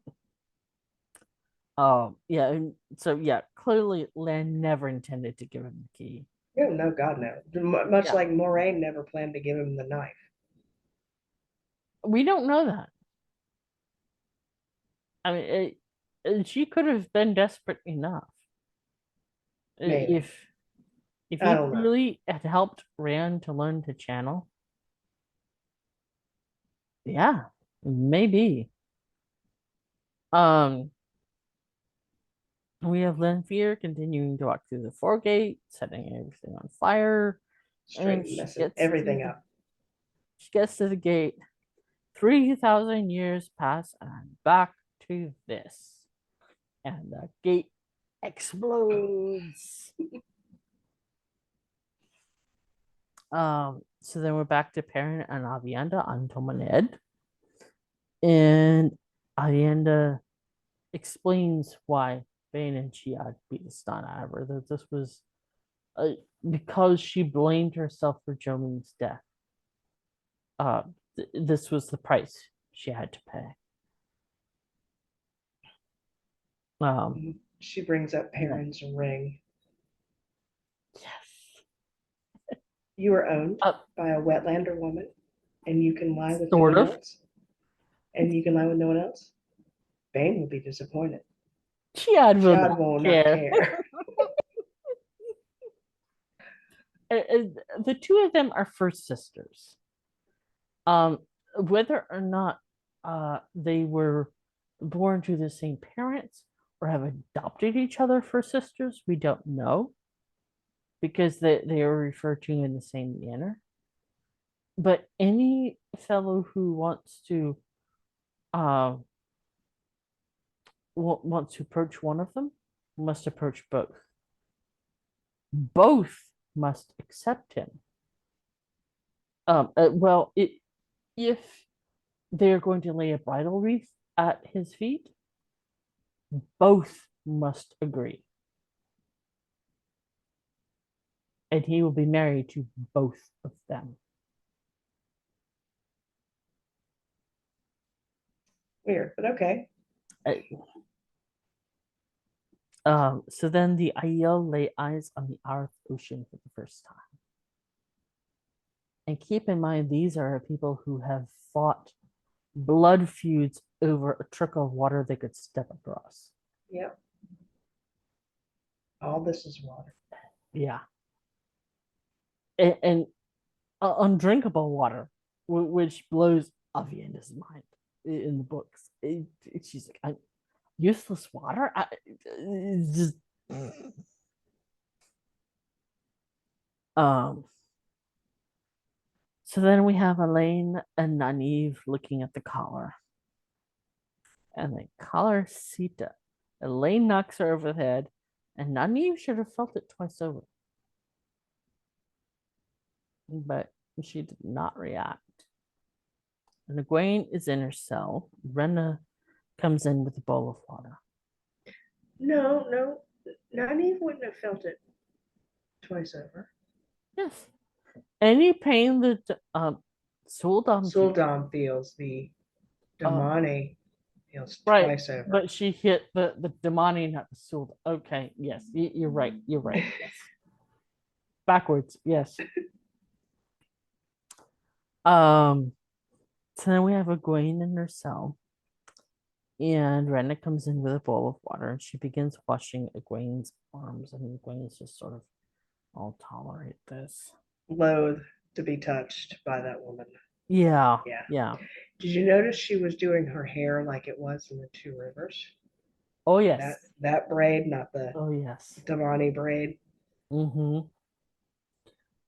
Yeah. And so yeah, clearly Lan never intended to give him the key. No, no, God, no. Much Yeah, like Moraine never planned to give him the knife. we don't know that. I mean, she could have been desperate enough. Maybe. If I he don't know. truly had helped Rand to learn to channel, yeah, maybe. Um, we have Lenfear continuing to walk through the foregate, setting everything on fire, and Straight messing everything up. she gets to the gate. 3,000 years pass, and I'm back to this, and the gate explodes. So then we're back to Perrin and Avienda on Tomaned, and Avienda explains why Bane and Chiad beat Stanivor. That this was uh, because she blamed herself for Jomin's death. This was the price she had to pay. Um, She brings up yeah. Perrin's ring. Yes. You are owned Uh, by a Wetlander woman, and you can lie with no sort one of. else. And you can lie with no one else. Bane will be disappointed. Chiad will Chad not will not care. care. The two of them are first sisters. Um, whether or not they were born to the same parents or have adopted each other for sisters, we don't know because they are referred to in the same manner. But any fellow who uh, wants to approach one of them must approach both. Both must accept him. If they're going to lay a bridal wreath at his feet, both must agree. And he will be married to both of them. Weird, but okay. So then the Aiel lay eyes on the Arth Ocean for the first time. And keep in mind, these are people who have fought blood feuds over a trickle of water they could step across. Yep. All this is water. Yeah. And undrinkable water, which blows Avienda's mind in the books. She's like, useless water? Just, um, so then we have Elaine and Nynaeve looking at the collar. And the collar Sita. Elaine knocks her over the head, and Nynaeve should have felt it twice over. But she did not react. And Egwene is in her cell. Rena comes in with a bowl of water. No, no. Nynaeve wouldn't have felt it twice over. Yes. Any pain that Suldam feels, Suldam feels the uh, Damani feels right, twice over. but she hit the Damani, not the Suldam. Okay, yes, you're right. You're right. Yes. Backwards, yes. Um, so then we have Egwene in her cell, and Rena comes in with a bowl of water, and she begins washing Egwene's arms, and Egwene's just sort of, I'll tolerate this. Loath to be touched by that woman. Yeah, Yeah. yeah. Did you notice she was doing her hair like it was in the Two Rivers? Oh That yes. that braid, not the Oh yes. Damani braid. Mm-hmm.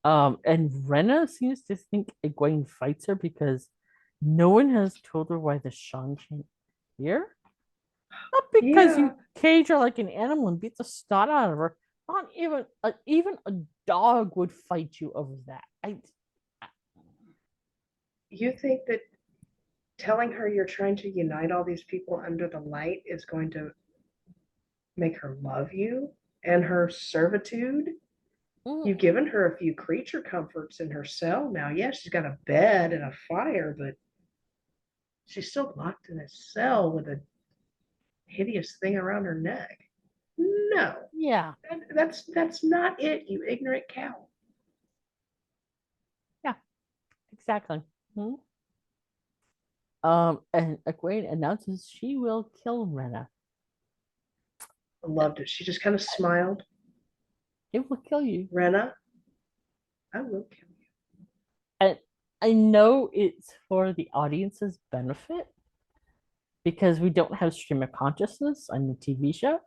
And Rena seems to think Egwene fights her because no one has told her why the Shan can't hear. Not because Yeah, you cage her like an animal and beat the snot out of her. Not even a dog would fight you over that. you think that telling her you're trying to unite all these people under the light is going to make her love you and her servitude? mm, You've given her a few creature comforts in her cell now. Yes, she's got a bed and a fire, but she's still locked in a cell with a hideous thing around her neck. No, yeah, that's not it, you ignorant cow. yeah, exactly. Hmm. And Egwene announces she will kill Rena. I loved it. She just kind of smiled. It will kill you. Rena, I will kill you. And I know it's for the audience's benefit because we don't have stream of consciousness on the TV show.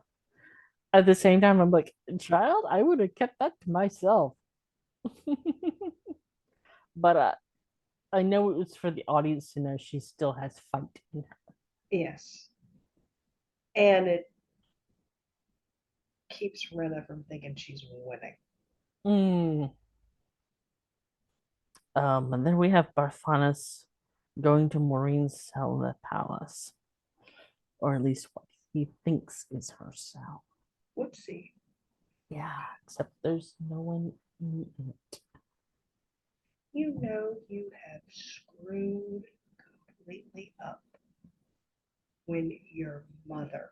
At the same time, I'm like, child, I would have kept that to myself. But I know it was for the audience to know she still has fight in her. Yes. And it keeps Rena from thinking she's winning. Mm. And then we have Barthanas going to Maureen's cell in the palace, or at least what he thinks is her cell. Whoopsie. Yeah, except there's no one in it. You know you have screwed completely up when your mother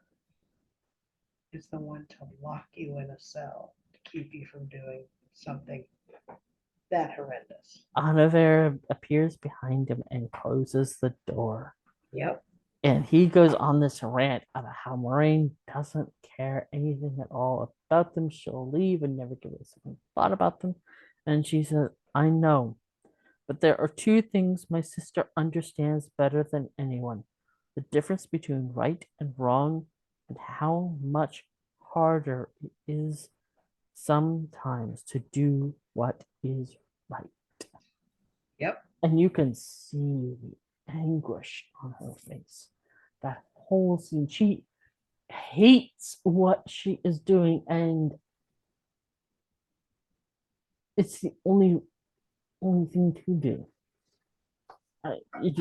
is the one to lock you in a cell to keep you from doing something that horrendous. Anavera appears behind him and closes the door. Yep. And he goes on this rant about how Moraine doesn't care anything at all about them. She'll leave and never give a second thought about them. And she says, I know, but there are two things my sister understands better than anyone: the difference between right and wrong, and how much harder it is sometimes to do what is right. Yep. And you can see the anguish on her face. That whole scene, she hates what she is doing, and it's the only thing to do.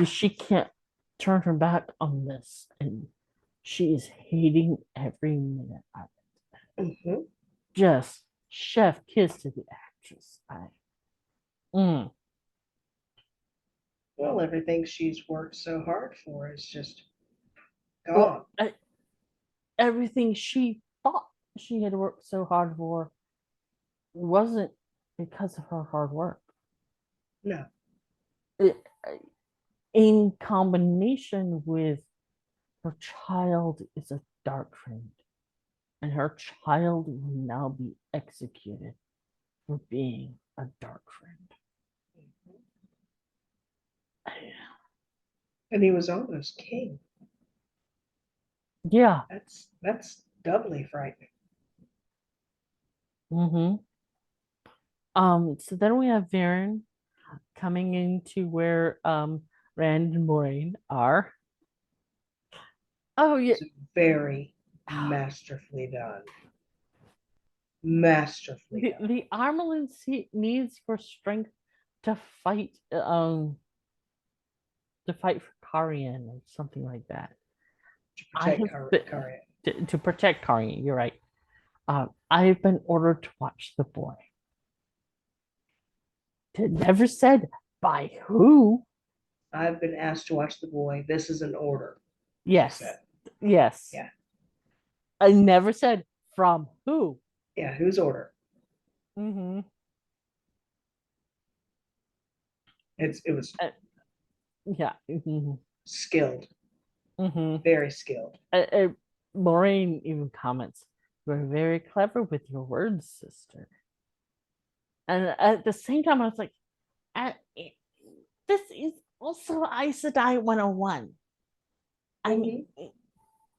She can't turn her back on this, and she is hating every minute of it. Mm-hmm. Just chef kiss to the actress. Mm. Well, everything she's worked so hard for is just Well, gone. everything she thought she had worked so hard for wasn't because of her hard work. No. It, in combination with her child is a dark friend, and her child will now be executed for being a dark friend. And he was almost king. Yeah. That's doubly frightening. Mm-hmm. So then we have Varen coming into where Rand and Moraine are. Oh yeah. It's very masterfully done. Masterfully The done. the Armelin needs for strength to fight for Karian or something like that. To I protect have been Karya. to protect Karian, you're right. I have been ordered to watch the boy. It never said by who. I've been asked to watch the boy. This is an order, she Yes. said. Yes. Yeah. I never said from who. Yeah, whose order? Mm-hmm. It was Uh, yeah. skilled, Hmm. very skilled. Maureen even comments, "You're very clever with your words, sister." And at the same time, I was like, "Uh, this is also Aes Sedai 101. I mean,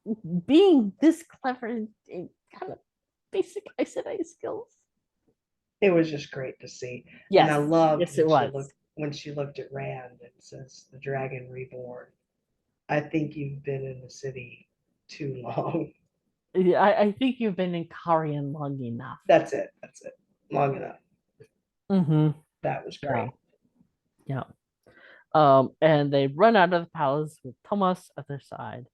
Hmm. being this clever in kind of basic Aes Sedai skills." It was just great to see, and I Yes, loved yes, it was. when she looked at Rand and says, "The Dragon Reborn." I think you've been in the city too long. Yeah, I think you've been in Korean long enough. That's it. That's it. Long enough. Mm-hmm. That was Yeah, great. yeah. And they run out of the palace with Thomas at their side.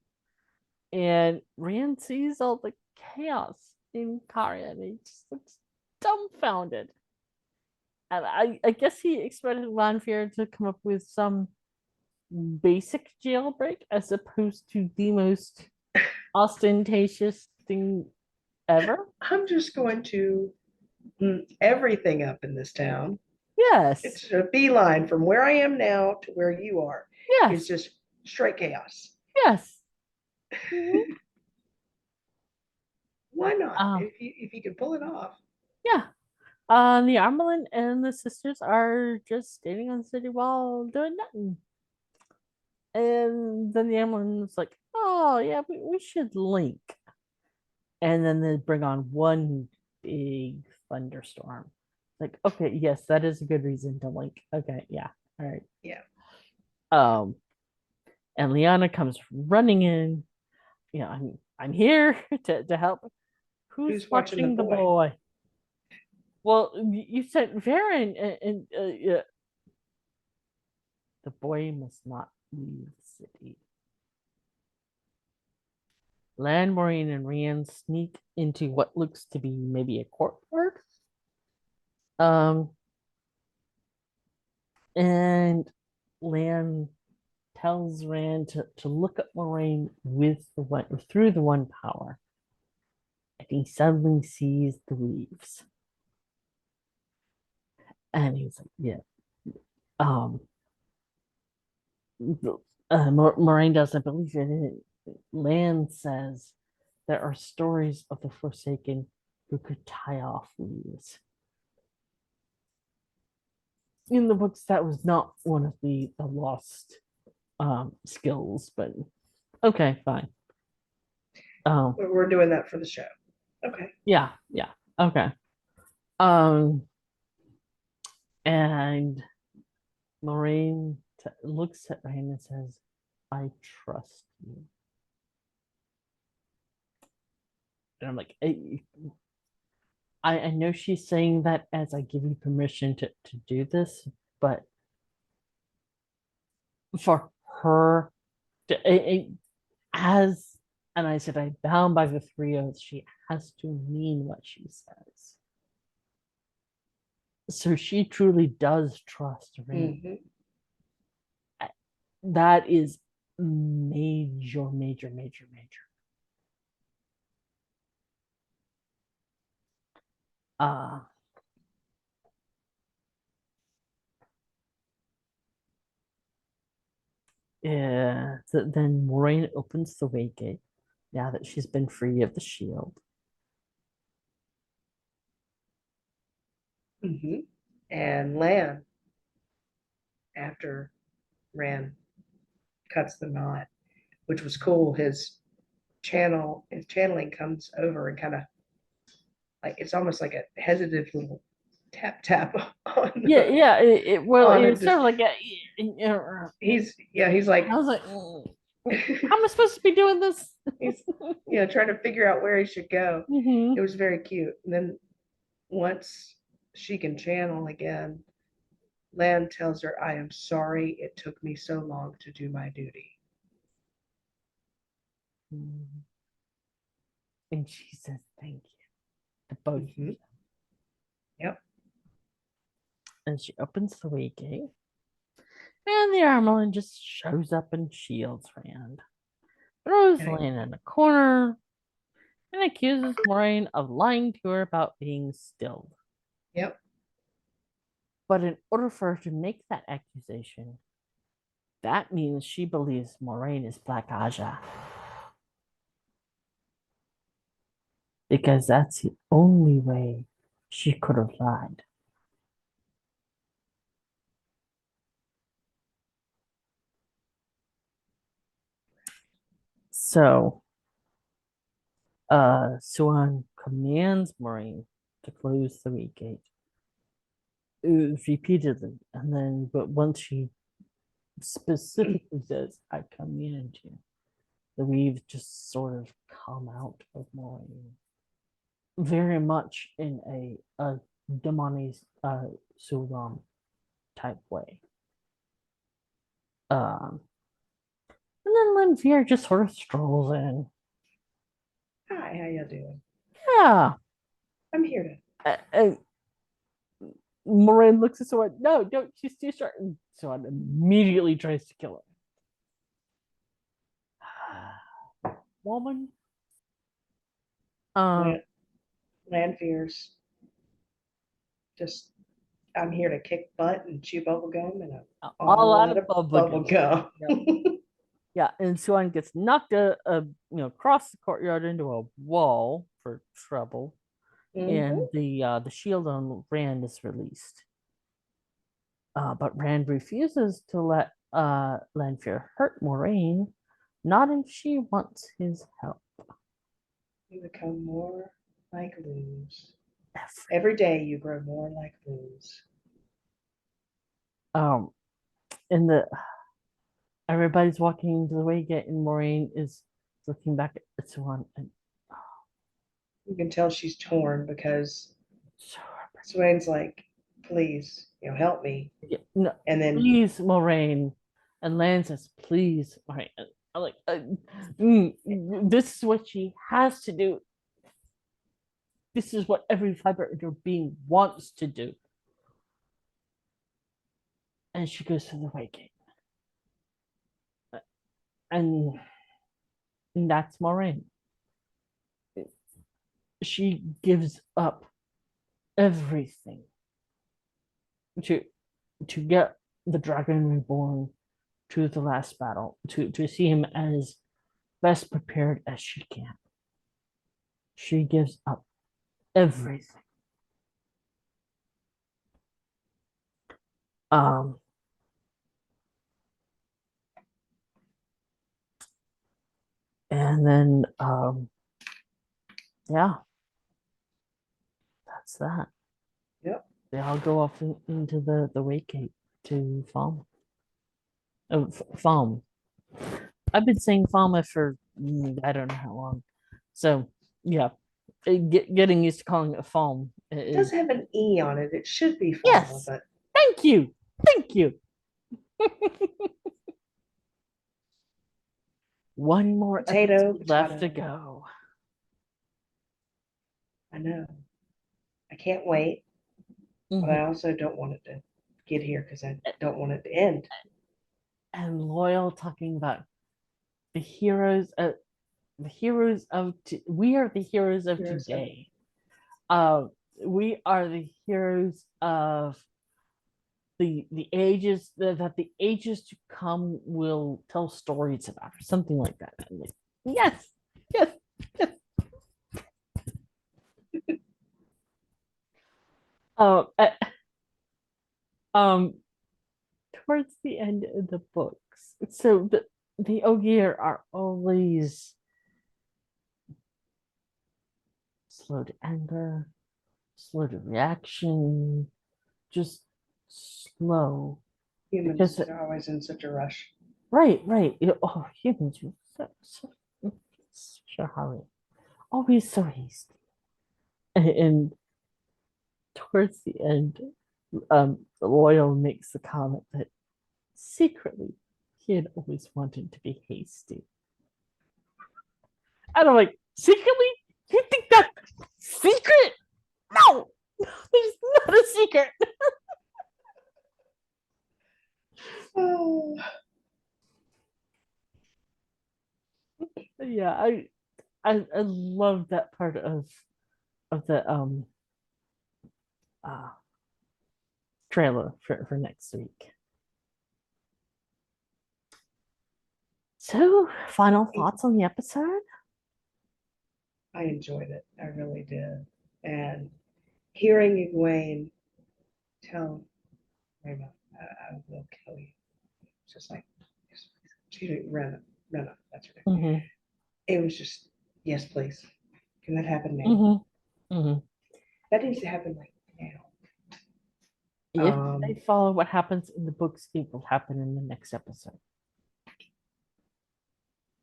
And Rand sees all the chaos in Karya and he just looks dumbfounded. And I guess he expected Lanfear to come up with some basic jailbreak as opposed to the most ostentatious thing ever. I'm just going to everything up in this town. Yes, It's a beeline from where I am now to where you are. It's yes, just straight chaos. yes. Mhm. Why not? Um, If you can pull it off. yeah. The Armelin and the sisters are just standing on the city wall doing nothing. And then the Armelin's like, "Oh, yeah, we should link." And then they bring on one big thunderstorm. Like, okay, yes, that is a good reason to link. Okay, yeah, all right. Yeah. Um, and Liana comes running in. Yeah, I'm here to help. Who's Who's watching the watching the boy? boy? Well, you said Varen, and yeah, the boy must not leave the city. Lan, Maureen, and Rand sneak into what looks to be maybe a courtyard. Um, and Lan tells Rand to look at Moraine with the one through the one power. And he suddenly sees the leaves. And he's like, yeah. Um Moraine doesn't believe it. Lan says there are stories of the Forsaken who could tie off leaves. In the books, that was not one of the lost skills, but okay, fine. Um, We're doing that for the show. Okay. yeah, yeah, okay. Um, and Moraine looks at Rand and says, "I trust you." And I'm like, I know she's saying that as I give you permission to do this, but for her, as, and I said, I bound by the three oaths, she has to mean what she says. So she truly does trust Rand. Hmm. That is major, major, major, major. Uh, yeah. So then Moraine opens the way gate now that she's been free of the shield. Hmm. And Lan, after Rand cuts the knot, which was cool, his channeling comes over and kind of like it's almost like a hesitant little tap tap on Yeah, yeah. Well, on it's it. sort Just of like he's I like was like, how am I supposed to be doing this? he's trying to figure out where he should go. It Hmm. was very cute. And then once she can channel again, Lan tells her, "I am sorry it took me so long to do my duty." And she says, "Thank you to both of Hmm. you." Yep. And she opens the way gate, and the Armelin just shows up and shields Rand, throws And Lane in a corner, and accuses Moraine of lying to her about being stilled. yep. But in order for her to make that accusation, that means she believes Moraine is Black Aja. Because that's the only way she could have lied. So, Suan commands Moraine to close the Wheat Gate repeatedly. And then, but once she specifically says, I command you, the weave just sort of come out of Moraine. Very much in a Demoni's Sulam type way. Um, and then Linvier just sort of strolls in. Hi, how you doing? Yeah. I'm here Moraine looks at someone. No, don't. She's too short. And someone immediately tries to kill her. Woman. to Um. land fears. Just I'm here to kick butt and chew bubble gum, and I'm All all out out of of bubble bubblegum. gum. Yep. Yeah, and Suan gets knocked across the courtyard into a wall for trouble, and Hmm. the shield on Rand is released. But Rand refuses to let Lanfear hurt Moraine, not if she wants his help. You become more like Luz. Every, Every day you grow more like Luz. um, in the everybody's walking into the way gate, and Moraine is looking back at Suan, and You can tell she's torn because so Swain's like, please, help me. yeah, no, And then please, Moraine, and Lan says, please, Moraine. I'm like, this is what she has to do. This is what every fiber of her being wants to do. And she goes to the way gate. And that's Moraine. She gives up everything to to get the dragon reborn to the last battle, to see him as best prepared as she can. She gives up everything. Um, and then yeah, that's that. yep. They all go off into the wake gate to farm. Farm. I've been saying farmer for I don't know how long. So yeah, getting used to calling it a farm It does is have an E on it. It should be Falma, yes. but Thank you, thank you. One more potato, episode left to potato. go. I know. I can't wait, but Mhm. I also don't want it to get here because I don't want it to end. And Loyal talking about the heroes we are the heroes of Heroes of today. Uh, we are the heroes of the ages that the ages to come will tell stories about, or something like that. I'm like, yes, yes, yes. Um, uh, um, towards the end of the books, so the Ogier are always slow to anger, slow to reaction, just slow because Humans are always in such a rush. right. Oh, humans are such a hurry, always so hasty, and towards the end, Loyal makes the comment that secretly he had always wanted to be hasty. And I'm like, secretly? You think that's secret? No, it's not a secret. Oh, Yeah, I love that part of the uh trailer for next week. So, final thoughts on the episode? I enjoyed it. I really did. And hearing Egwene tell Rena, I will kill you. It's just like, excuse me, Rena, that's her name. Mm-hmm. It was just, yes, please. Can that happen now? Mm-hmm. Mm-hmm. That needs to happen right now. If they follow what happens in the books, it will happen in the next episode.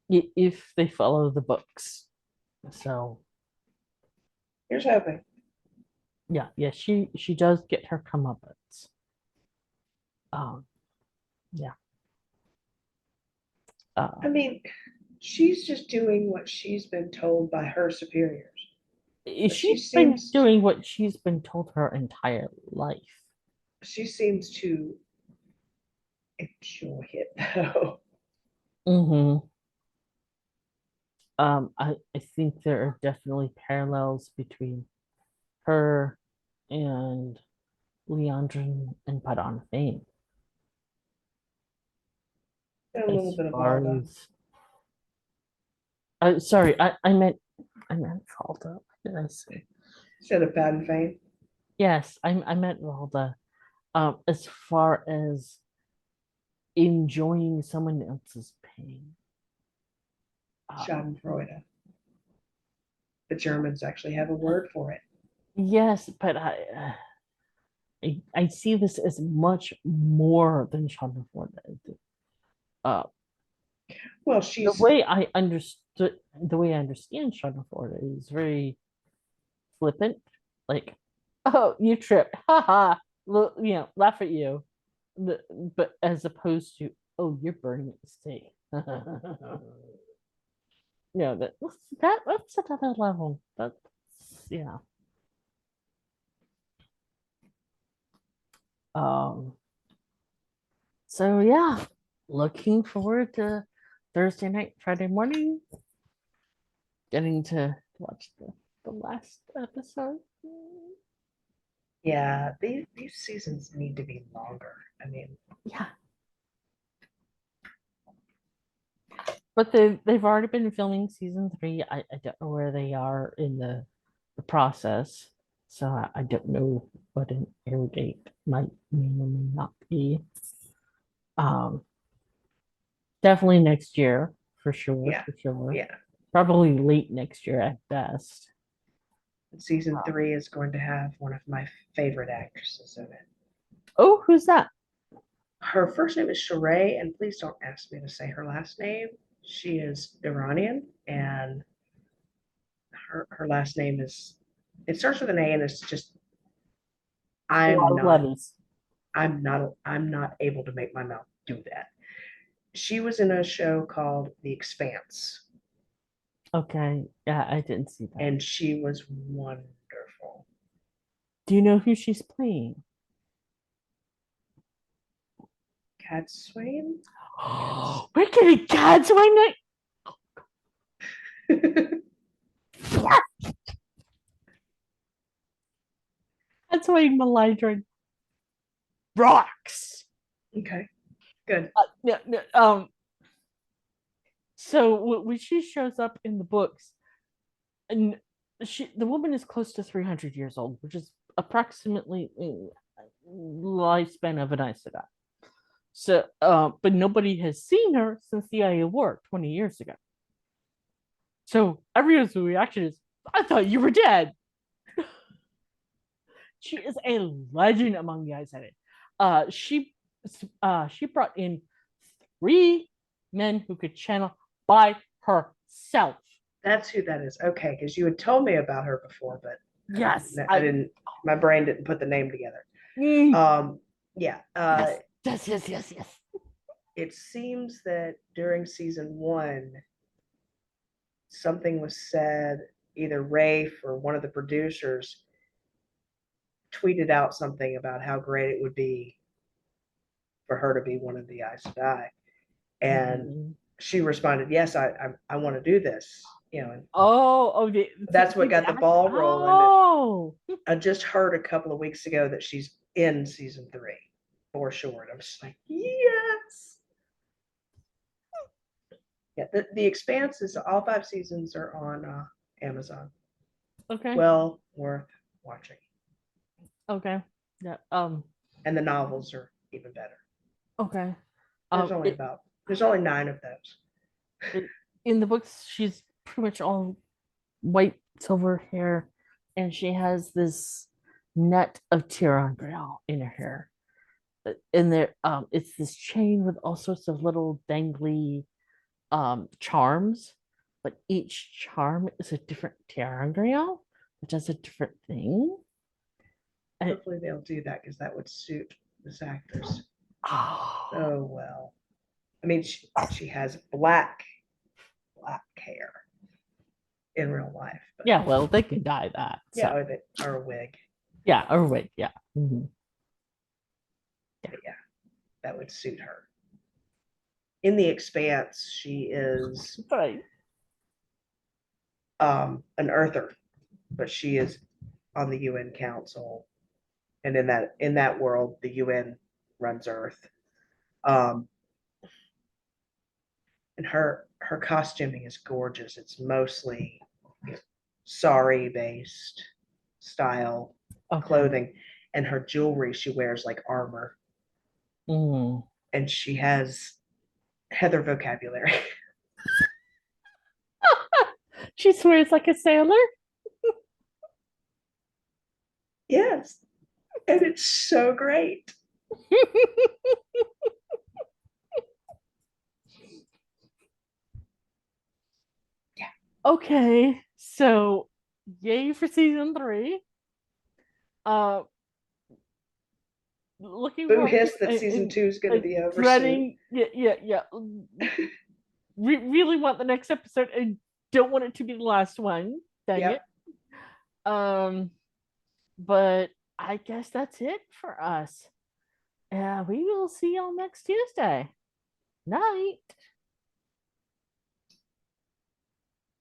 If they follow the books. So Here's hoping. yeah, she does get her comeuppance. Um, yeah. I mean, she's just doing what she's been told by her superiors. But She's been doing what she's been told her entire life. she seems to enjoy it though. Mm-hmm. I think there are definitely parallels between her and Leandrin and Padan Fane. And a little As bit of far Valda. as sorry, I meant Valda. What did I say? Instead of bad and fame. Yes, I meant Valda. As far as enjoying someone else's pain. Schadenfreude. The Germans actually have a word for it. Yes, but I see this as much more than Schadenfreude. Uh, Well, the she's way I understood, the way I understand Schadenfreude is very flippant. Like, oh, you tripped, haha, laugh at you. But as opposed to, oh, you're burning at the stake. That's another level. That's yeah. Um. So yeah, looking forward to Thursday night, Friday morning, getting to watch the last episode. yeah, these seasons need to be longer. I mean, Yeah, but they've already been filming season 3. I don't know where they are in the process, so I don't know what an air date might may or may not be. Um, definitely next year for sure, yeah, for sure. yeah. Probably late next year at best. Season 3 is going to have one of my favorite actresses in it. Oh, who's that? Her first name is Sheree, and please don't ask me to say her last name. She is Iranian, and her last name is, it starts with an A, and it's just, A lot I'm of not letters. I'm not able to make my mouth do that. She was in a show called The Expanse, Okay, yeah, I didn't see that. and she was wonderful. Do you know who she's playing? Cat Swain? We're getting God's Why not? That's why Malign rocks. Okay, good. Yeah, so when she shows up in the books, and the woman is close to 300 years old, which is approximately lifespan of an Aes Sedai. So, but nobody has seen her since the Eye of War 20 years ago. So everyone's reaction is, "I thought you were dead." She is a legend among the Aes Sedai. She brought in 3 men who could channel by herself. That's who that is. Okay, because you had told me about her before, but Yes, I didn't. My brain didn't put the name together. Mm, Yeah. yes. It seems that during season 1, something was said. Either Rafe or one of the producers tweeted out something about how great it would be for her to be one of the Aes Sedai, and she responded, "Yes, I want to do this." And that's what got the ball rolling. Oh, I just heard a couple of weeks ago that she's in season 3 for sure. And I'm just like, yes. Yeah, the Expanse is all 5 seasons are on Amazon. Okay. Well worth watching. Okay. Yeah. And the novels are even better. Okay. There's Um. only It, about there's only 9 of those. it, in the books, she's pretty much all white silver hair, and she has this net of Tirangriel in her hair. And there, it's this chain with all sorts of little dangly charms, but each charm is a different Tirangriel, which does a different thing. And Hopefully they'll do that because that would suit this actress oh, so well. I mean, she has black hair in real life, but yeah, well, they can dye that. yeah, So or a wig. yeah, or wait, yeah. Yeah. But yeah, that would suit her. In the Expanse, she is Right. an Earther, but she is on the UN Council, and in that world, the UN runs Earth. Um, and her costuming is gorgeous. It's mostly sari based style Okay. clothing, and her jewelry she wears like armor, Mm. and she has Heather vocabulary. She swears like a sailor. Yes, and it's so great. Yeah, Okay, so yay for season 3. Uh, looking boo forward to hiss that season and 2 is going to be over soon. dreading. Yeah, yeah, yeah. Really want the next episode. I don't want it to be the last one. Dang it. Yep. Um, but I guess that's it for us. We will see y'all next Tuesday. Night.